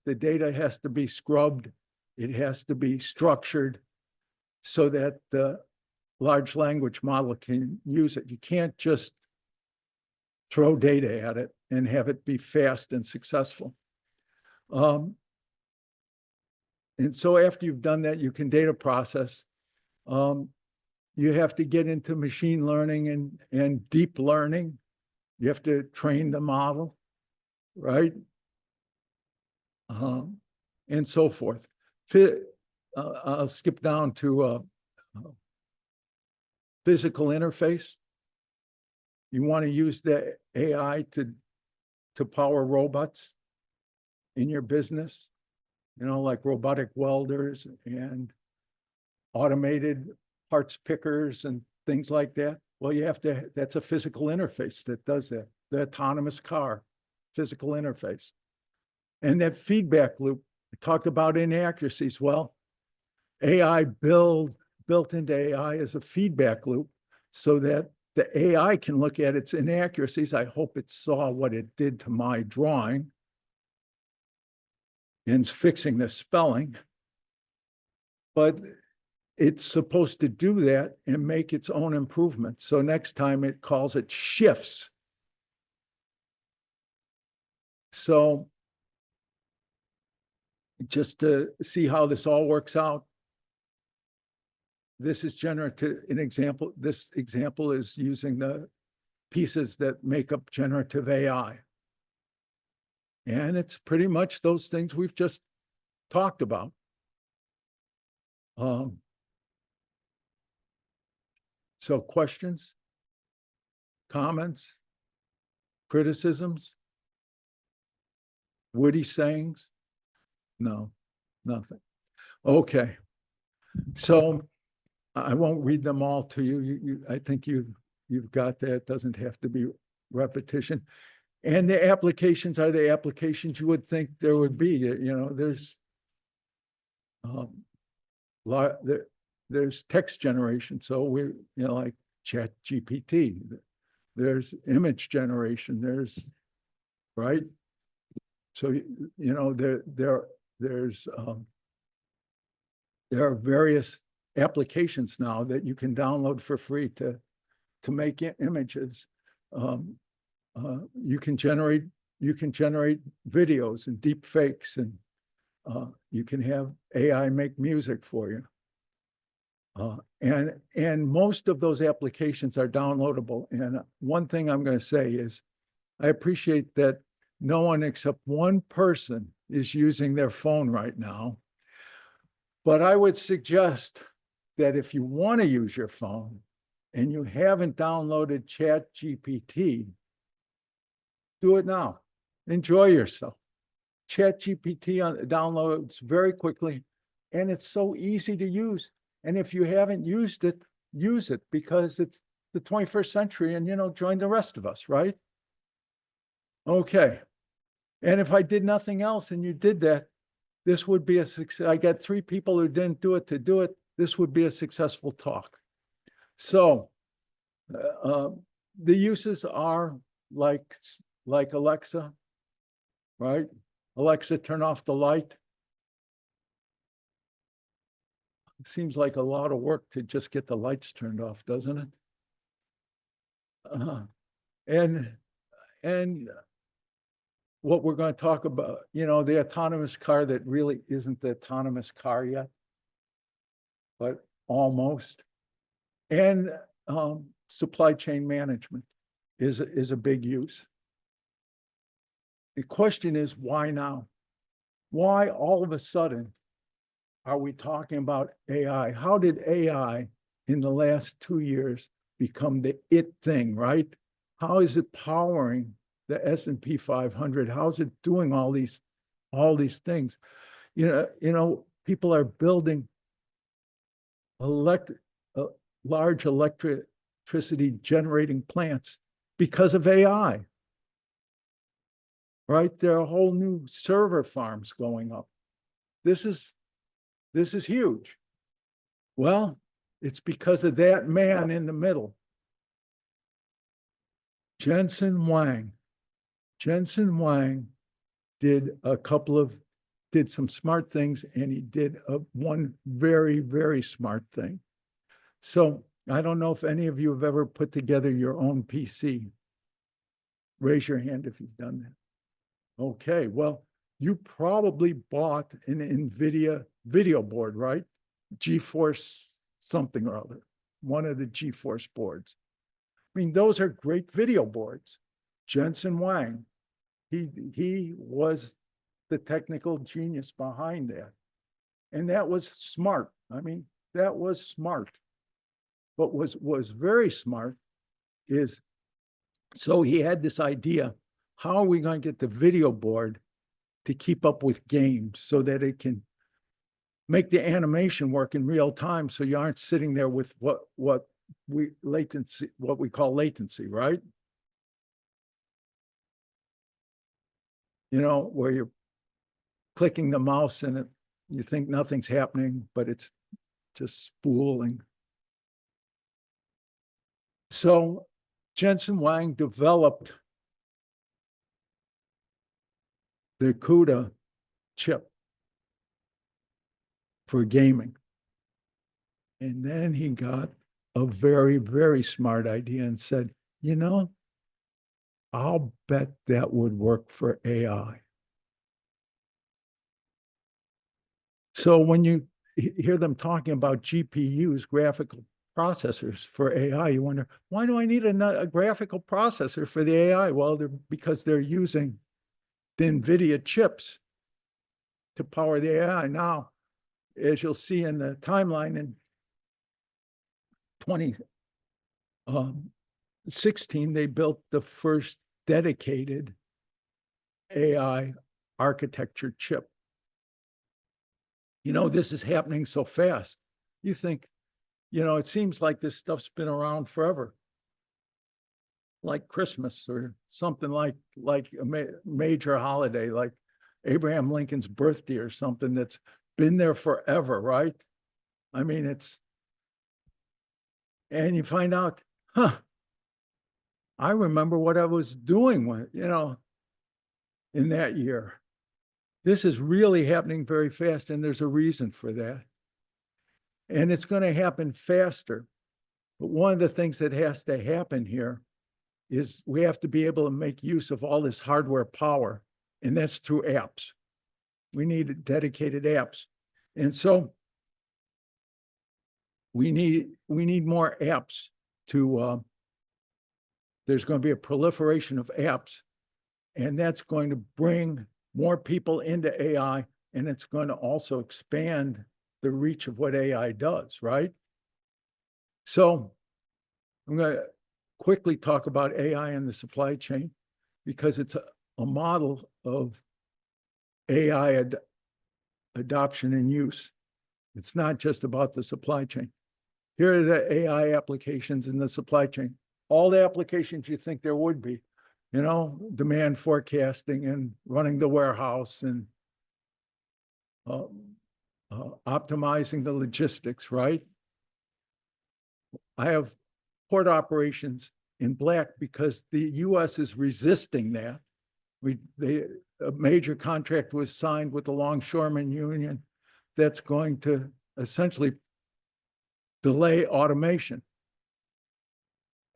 has to be scrubbed, it has to be structured so that the large language model can use it. You can't just throw data at it and have it be fast and successful. And so after you've done that, you can data process. You have to get into machine learning and deep learning. You have to train the model, right? And so forth. I'll skip down to physical interface. You want to use the AI to power robots in your business, you know, like robotic welders and automated parts pickers and things like that. Well, that's a physical interface that does that. The autonomous car, physical interface. And that feedback loop, we talked about inaccuracies. Well, AI built into AI is a feedback loop so that the AI can look at its inaccuracies. I hope it saw what it did to my drawing in fixing the spelling. But it's supposed to do that and make its own improvements. So next time it calls it shifts. So just to see how this all works out, this is generative, an example. This example is using the pieces that make up generative AI. And it's pretty much those things we've just talked about. So questions, comments, criticisms, witty sayings? No, nothing. Okay. So I won't read them all to you. I think you've got that. It doesn't have to be repetition. And the applications are the applications you would think there would be. You know, there's text generation. So like Chat GPT. There's image generation. Right? So, you know, there there are various applications now that you can download for free to make images. You can generate videos and deep fakes, and you can have AI make music for you. And most of those applications are downloadable. And one thing I'm going to say is I appreciate that no one except one person is using their phone right now. But I would suggest that if you want to use your phone and you haven't downloaded ChatGPT, do it now. Enjoy yourself. ChatGPT downloads very quickly, and it's so easy to use. And if you haven't used it, use it, because it's the 21st century, and, join the rest of us, right? Okay. And if I did nothing else and you did that, this would be a success. I got 3 people who didn't do it to do it. This would be a successful talk. So the uses are like Alexa, right? Alexa, turn off the light. It seems like a lot of work to just get the lights turned off, doesn't it? And what we're going to talk about, the autonomous car that really isn't the autonomous car yet, but almost. And supply chain management is a big use. The question is, why now? Why all of a sudden are we talking about AI? How did AI in the last 2 years become the it thing, right? How is it powering the S&P 500? How's it doing all these things? People are building large electricity generating plants because of AI, right? There are whole new server farms going up. This is huge. Well, it's because of that man in the middle, Jensen Huang. Jensen Huang did some smart things, and he did one very, very smart thing. So I don't know if any of you have ever put together your own PC. Raise your hand if you've done that. Okay, well, you probably bought an NVIDIA video board, right? GeForce something or other, one of the GeForce boards. I mean, those are great video boards. Jensen Huang, he was the technical genius behind that. And that was smart. I mean, that was smart. What was very smart is, so he had this idea, how are we going to get the video board to keep up with games so that it can make the animation work in real time, so you aren't sitting there with what we call latency, right? Where you're clicking the mouse and you think nothing's happening, but it's just spooling. So Jensen Huang developed the CUDA chip for gaming. And then he got a very, very smart idea and said, I'll bet that would work for AI. So when you hear them talking about GPUs, graphical processors for AI, you wonder, why do I need a graphical processor for the AI? Well, because they're using the NVIDIA chips to power the AI. Now, as you'll see in the timeline, in 2016, they built the first dedicated AI architecture chip. This is happening so fast. You think, it seems like this stuff's been around forever, like Christmas or something like a major holiday, like Abraham Lincoln's birthday or something that's been there forever, right? I mean, and you find out, I remember what I was doing when, in that year. This is really happening very fast, and there's a reason for that. And it's going to happen faster. But one of the things that has to happen here is we have to be able to make use of all this hardware power, and that's through apps. We need dedicated apps. And so we need more apps to, there's going to be a proliferation of apps, and that's going to bring more people into AI, and it's going to also expand the reach of what AI does, right? So I'm going to quickly talk about AI in the supply chain because it's a model of AI adoption and use. It's not just about the supply chain. Here are the AI applications in the supply chain. All the applications you think there would be, you know, demand forecasting and running the warehouse and optimizing the logistics, right? I have port operations in black because the US is resisting that. A major contract was signed with the Longshoremen Union that's going to essentially delay automation.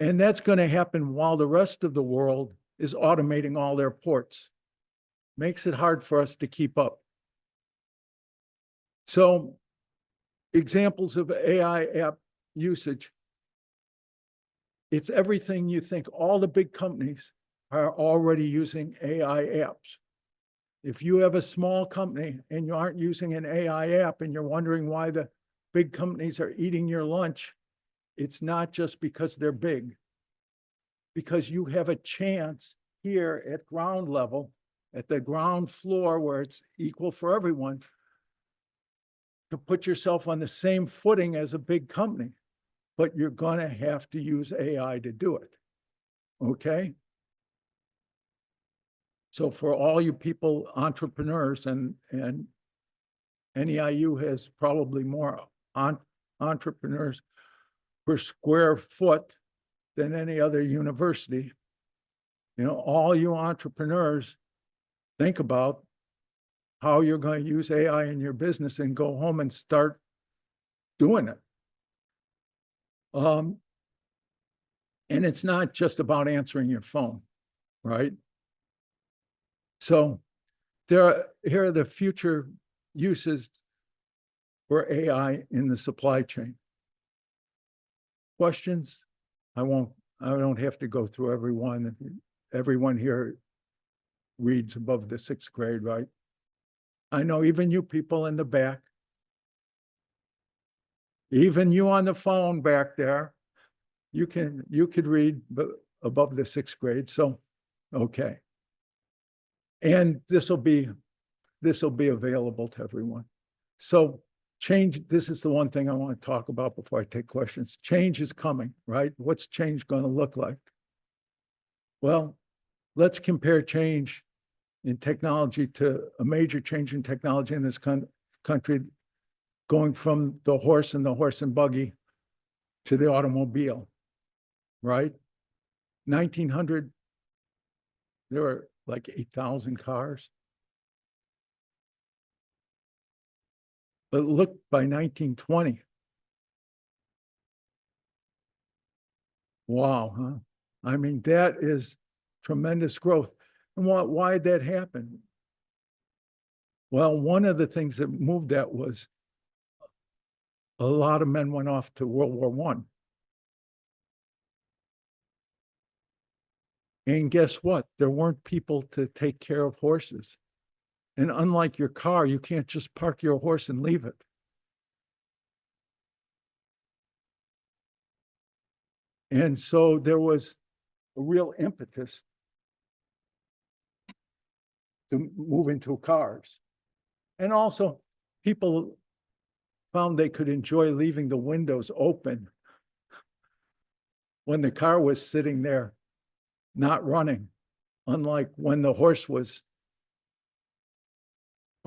And that's going to happen while the rest of the world is automating all their ports. Makes it hard for us to keep up. So examples of AI app usage. It's everything you think. All the big companies are already using AI apps. If you have a small company and you aren't using an AI app and you're wondering why the big companies are eating your lunch, it's not just because they're big. Because you have a chance here at ground level, at the ground floor where it's equal for everyone, to put yourself on the same footing as a big company. But you're going to have to use AI to do it. Okay? So for all you people, entrepreneurs, and NEIU has probably more entrepreneurs per square foot than any other university. You know, all you entrepreneurs, think about how you're going to use AI in your business and go home and start doing it. And it's not just about answering your phone, right? So here are the future uses for AI in the supply chain. Questions? I don't have to go through everyone. Everyone here reads above the 6th grade, right? I know even you people in the back, even you on the phone back there, you could read above the 6th grade. So, okay. And this will be available to everyone. So change, this is the one thing I want to talk about before I take questions. Change is coming, right? What's change going to look like? Well, let's compare change in technology to a major change in technology in this country, going from the horse and buggy to the automobile, right? 1900, there were like 8,000 cars. But look, by 1920, wow, huh? I mean, that is tremendous growth. And why did that happen? Well, one of the things that moved that was a lot of men went off to World War I. And guess what? There weren't people to take care of horses. And unlike your car, you can't just park your horse and leave it. And so there was a real impetus to move into cars. And also, people found they could enjoy leaving the windows open when the car was sitting there, not running, unlike when the horse was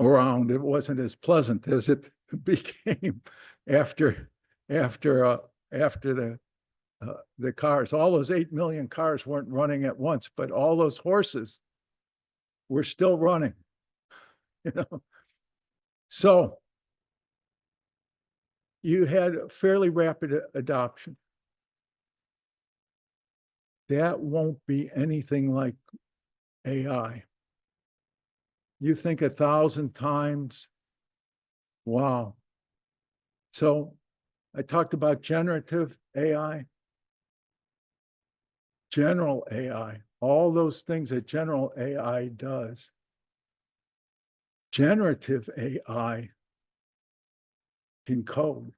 around. It wasn't as pleasant as it became after the cars. All those 8 million cars weren't running at once, but all those horses were still running. you know. So you had a fairly rapid adoption. That won't be anything like AI. You think 1,000 times, wow. So I talked about generative AI, general AI, all those things that general AI does. Generative AI can code.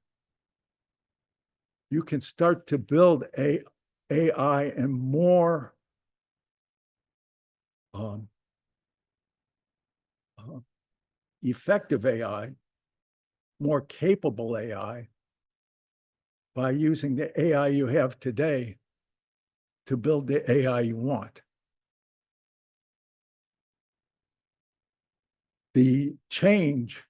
You can start to build AI and more effective AI, more capable AI by using the AI you have today to build the AI you want. The change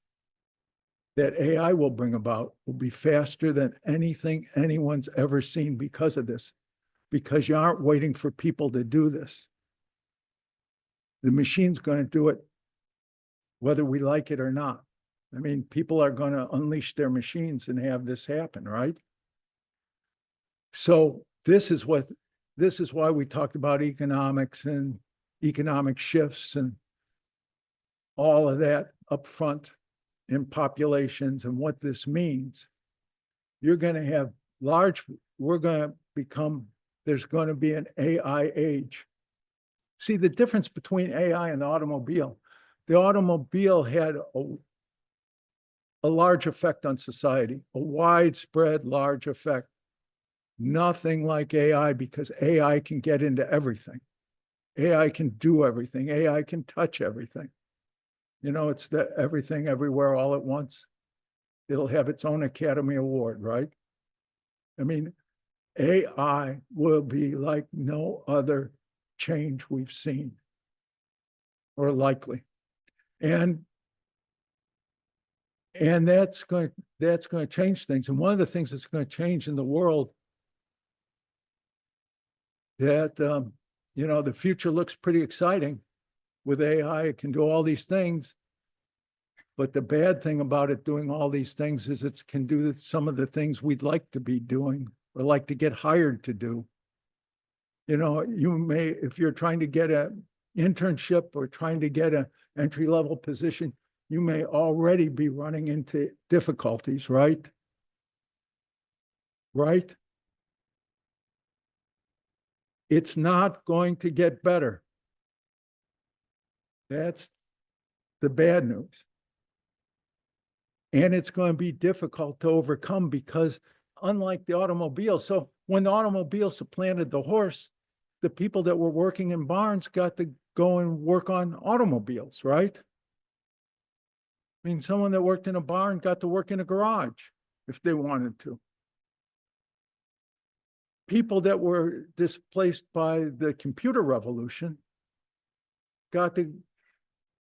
that AI will bring about will be faster than anything anyone's ever seen because of this, because you aren't waiting for people to do this. The machine's going to do it whether we like it or not. I mean, people are going to unleash their machines and have this happen, right? So this is why we talked about economics and economic shifts and all of that up front in populations and what this means. You're going to have there's going to be an AI age. See the difference between AI and the automobile. The automobile had a large effect on society, a widespread large effect. Nothing like AI, because AI can get into everything. AI can do everything. AI can touch everything. You know, it's the everything everywhere all at once. It'll have its own Academy Award, right? I mean, AI will be like no other change we've seen or likely. And that's going to change things. And one of the things that's going to change in the world that, you know, the future looks pretty exciting with AI. It can do all these things. But the bad thing about it doing all these things is it can do some of the things we'd like to be doing or like to get hired to do. You know, you may, if you're trying to get an internship or trying to get an entry-level position, you may already be running into difficulties, right? Right? It's not going to get better. That's the bad news. And it's going to be difficult to overcome because unlike the automobile, so when the automobile supplanted the horse, the people that were working in barns got to go and work on automobiles, right? I mean, someone that worked in a barn got to work in a garage if they wanted to. People that were displaced by the computer revolution got to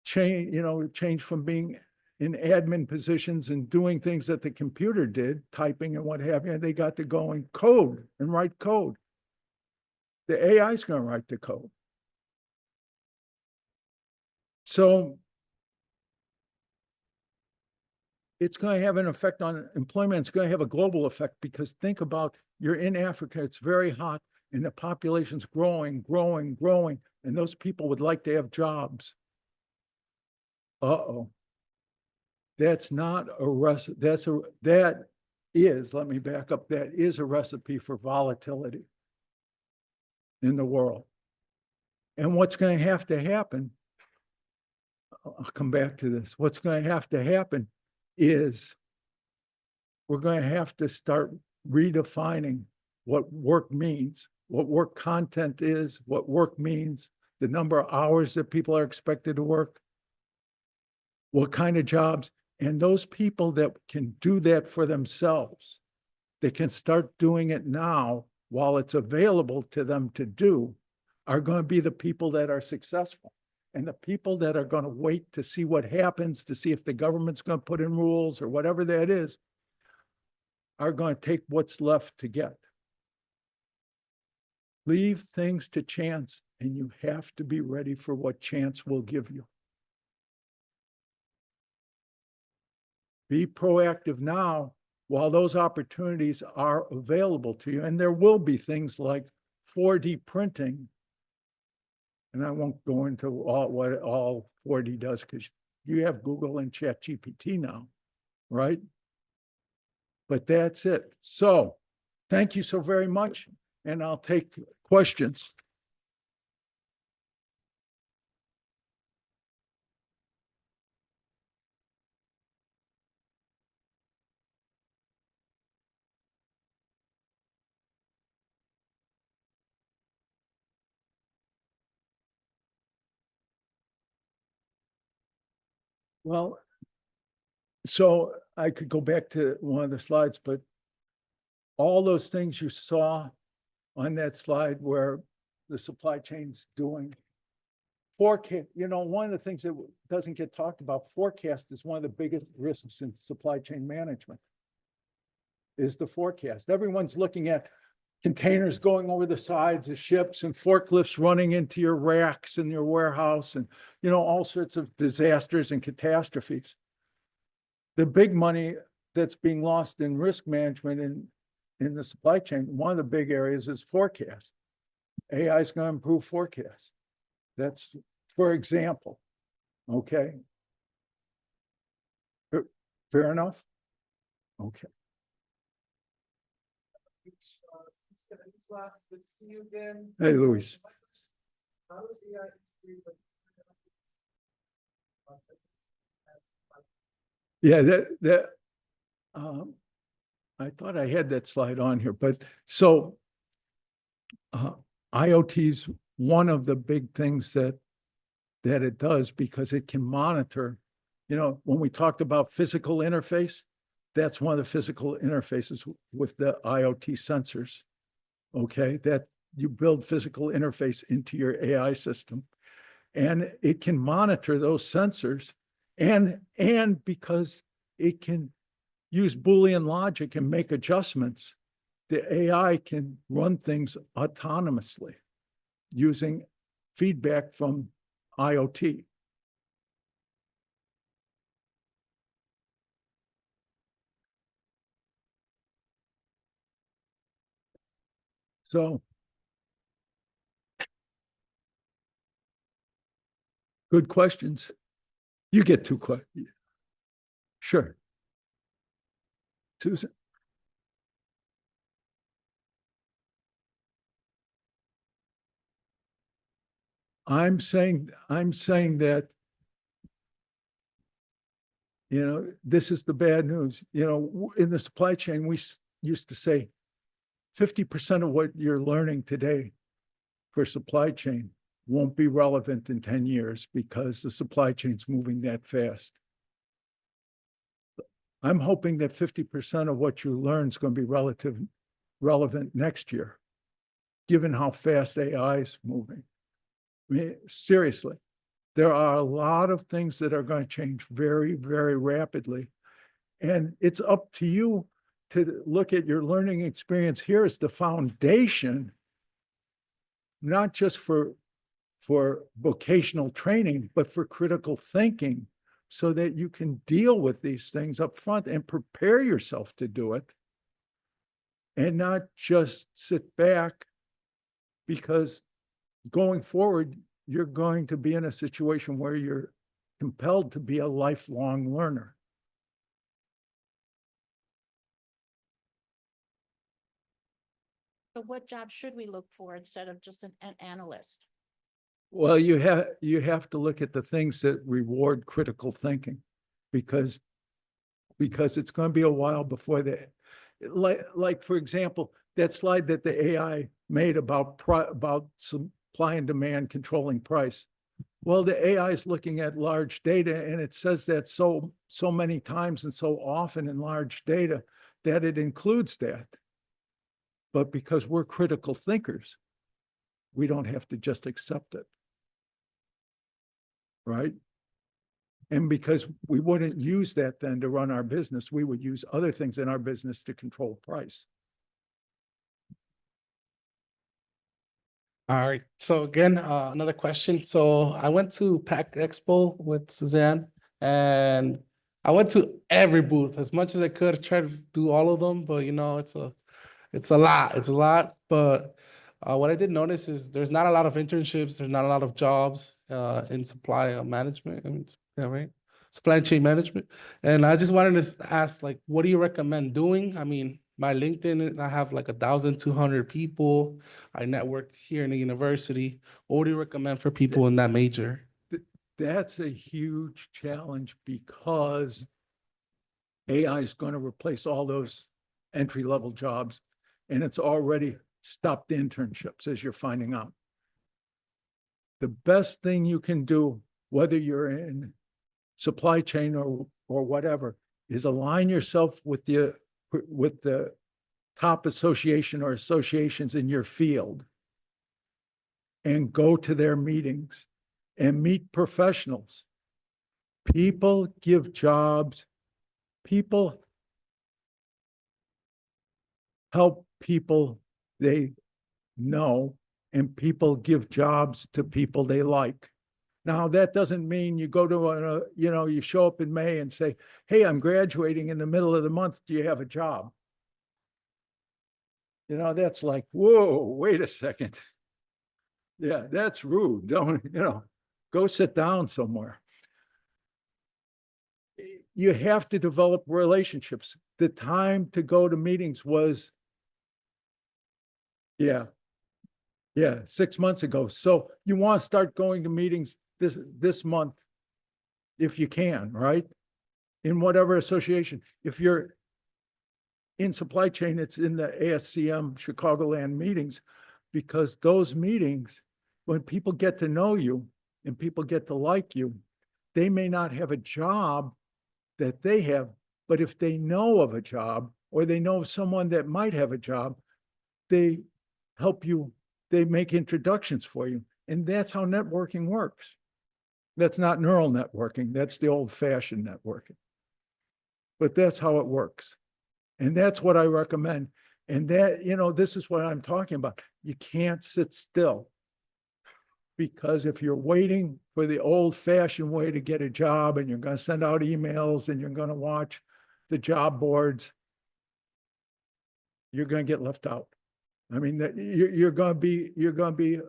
change from being in admin positions and doing things that the computer did, typing and what have you, and they got to go and code and write code. The AI is going to write the code. So it's going to have an effect on employment. It's going to have a global effect because think about, you're in Africa, it's very hot, and the population's growing, and those people would like to have jobs. Uh-oh. That's not a recipe. That is, let me back up, that is a recipe for volatility in the world. And what's going to have to happen, I'll come back to this. What's going to have to happen is we're going to have to start redefining what work means, what work content is, what work means, the number of hours that people are expected to work, what kind of jobs. And those people that can do that for themselves, they can start doing it now while it's available to them to do, are going to be the people that are successful. And the people that are going to wait to see what happens, to see if the government's going to put in rules or whatever that is, are going to take what's left to get. Leave things to chance, and you have to be ready for what chance will give you. Be proactive now while those opportunities are available to you. And there will be things like 4D printing. And I won't go into what all 4D does because you have Google and ChatGPT now, right? But that's it. So thank you so very much. And I'll take questions. Well, so I could go back to one of the slides, but all those things you saw on that slide where the supply chain's doing forecast, one of the things that doesn't get talked about, forecast is one of the biggest risks in supply chain management is the forecast. Everyone's looking at containers going over the sides of ships and forklifts running into your racks in your warehouse and, all sorts of disasters and catastrophes. The big money that's being lost in risk management in the supply chain, one of the big areas is forecast. AI is going to improve forecast. That's, for example, okay. Fair enough? Okay. Hey, Luis. Yeah, I thought I had that slide on here, but so IoT is one of the big things that it does because it can monitor, when we talked about physical interface, that's one of the physical interfaces with the IoT sensors, okay, that you build physical interface into your AI system. And it can monitor those sensors and because it can use Boolean logic and make adjustments, the AI can run things autonomously using feedback from IoT. So good questions. You get 2 questions. Sure. Susan. I'm saying that, this is the bad news. In the supply chain, we used to say 50% of what you're learning today for supply chain won't be relevant in 10 years because the supply chain's moving that fast. I'm hoping that 50% of what you learn is going to be relevant next year, given how fast AI is moving. I mean, seriously, there are a lot of things that are going to change very, very rapidly. And it's up to you to look at your learning experience here as the foundation, not just for vocational training, but for critical thinking, so that you can deal with these things up front and prepare yourself to do it and not just sit back, because going forward, you're going to be in a situation where you're compelled to be a lifelong learner. So what job should we look for instead of just an analyst? Well, you have to look at the things that reward critical thinking, because it's going to be a while before they, like for example, that slide that the AI made about supply and demand controlling price. Well, the AI is looking at large data, and it says that so many times and so often in large data that it includes that. But because we're critical thinkers, we don't have to just accept it. Right? And because we wouldn't use that then to run our business, we would use other things in our business to control price. All right. So again, another question. So I went to PAC Expo with Suzanne, and I went to every booth as much as I could, try to do all of them, but it's a lot. It's a lot. But what I did notice is there's not a lot of internships. There's not a lot of jobs in supply management. I mean, yeah, right? Supply chain management. And I just wanted to ask, like, what do you recommend doing? I mean, my LinkedIn, I have like 1,200 people. I network here in the university. What do you recommend for people in that major? That's a huge challenge because AI is going to replace all those entry-level jobs, and it's already stopped internships, as you're finding out. The best thing you can do, whether you're in supply chain or whatever, is align yourself with the top association or associations in your field and go to their meetings and meet professionals. People give jobs. People help people they know, and people give jobs to people they like. Now, that doesn't mean you go to you show up in May and say, hey, I'm graduating in the middle of the month. Do you have a job? That's like, whoa, wait a second. Yeah, that's rude. Don't, go sit down somewhere. You have to develop relationships. The time to go to meetings was, yeah, 6 months ago. So you want to start going to meetings this month if you can, right? In whatever association. If you're in supply chain, it's in the ACSM-Chicagoland meetings, because those meetings, when people get to know you and people get to like you, they may not have a job that they have, but if they know of a job or they know of someone that might have a job, they help you, they make introductions for you. And that's how networking works. That's not neural networking. That's the old-fashioned networking. But that's how it works. And that's what I recommend. And that, this is what I'm talking about. You can't sit still. Because if you're waiting for the old-fashioned way to get a job and you're going to send out emails and you're going to watch the job boards, you're going to get left out. I mean, you're going to be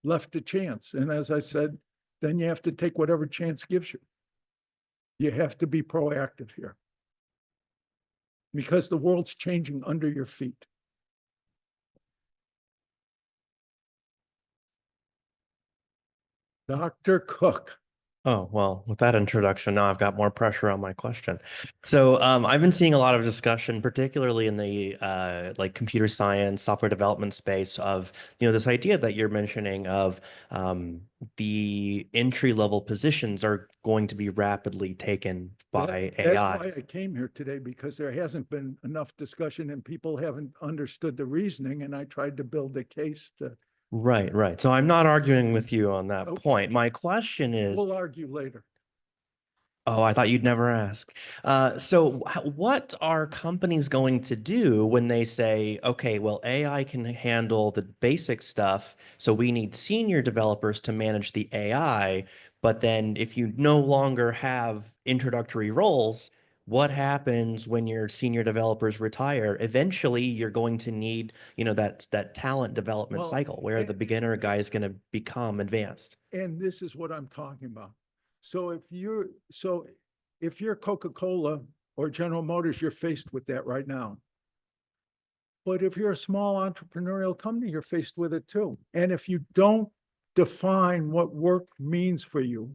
left to chance. And as I said, then you have to take whatever chance gives you. You have to be proactive here, because the world's changing under your feet. Dr. Cook. Oh, well, with that introduction, now I've got more pressure on my question. So I've been seeing a lot of discussion, particularly in the like computer science, software development space of, this idea that you're mentioning of the entry-level positions are going to be rapidly taken by AI. That's why I came here today, because there hasn't been enough discussion and people haven't understood the reasoning, and I tried to build a case to. Right. So I'm not arguing with you on that Okay. point. My question is, We'll argue later. oh, I thought you'd never ask. So what are companies going to do when they say, okay, well, AI can handle the basic stuff, so we need senior developers to manage the AI, but then if you no longer have introductory roles, what happens when your senior developers retire? Eventually, you're going to need, that talent development cycle where the beginner guy is going to become advanced. And this is what I'm talking about. So if you're Coca-Cola or General Motors, you're faced with that right now. But if you're a small entrepreneurial company, you're faced with it too. And if you don't define what work means for you,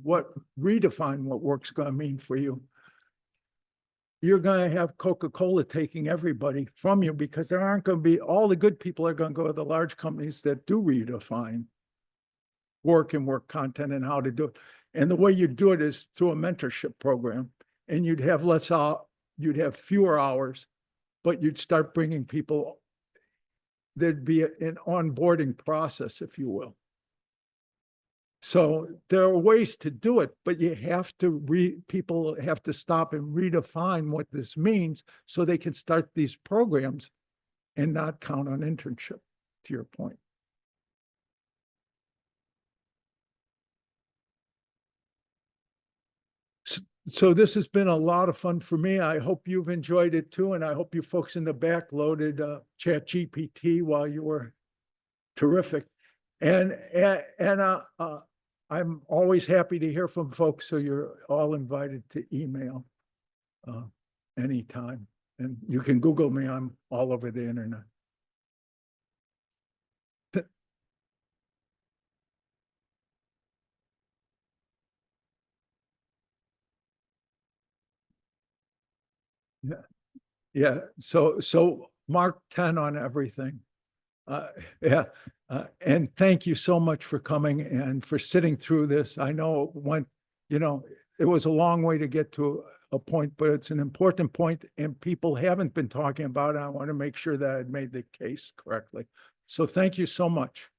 redefine what work's going to mean for you, you're going to have Coca-Cola taking everybody from you, because there aren't going to be, all the good people are going to go to the large companies that do redefine work and work content and how to do it. And the way you do it is through a mentorship program, and you'd have fewer hours, but you'd start bringing people. There'd be an onboarding process, if you will. So there are ways to do it, but you have to people have to stop and redefine what this means so they can start these programs and not count on internship, to your point. So this has been a lot of fun for me. I hope you've enjoyed it too, and I hope you folks in the back loaded ChatGPT while you were terrific. And I'm always happy to hear from folks, so you're all invited to email anytime. And you can Google me, I'm all over the internet. Yeah, yeah. So mark 10 on everything. Yeah, and thank you so much for coming and for sitting through this. I know when, it was a long way to get to a point, but it's an important point and people haven't been talking about it. I want to make sure that I made the case correctly. So thank you so much.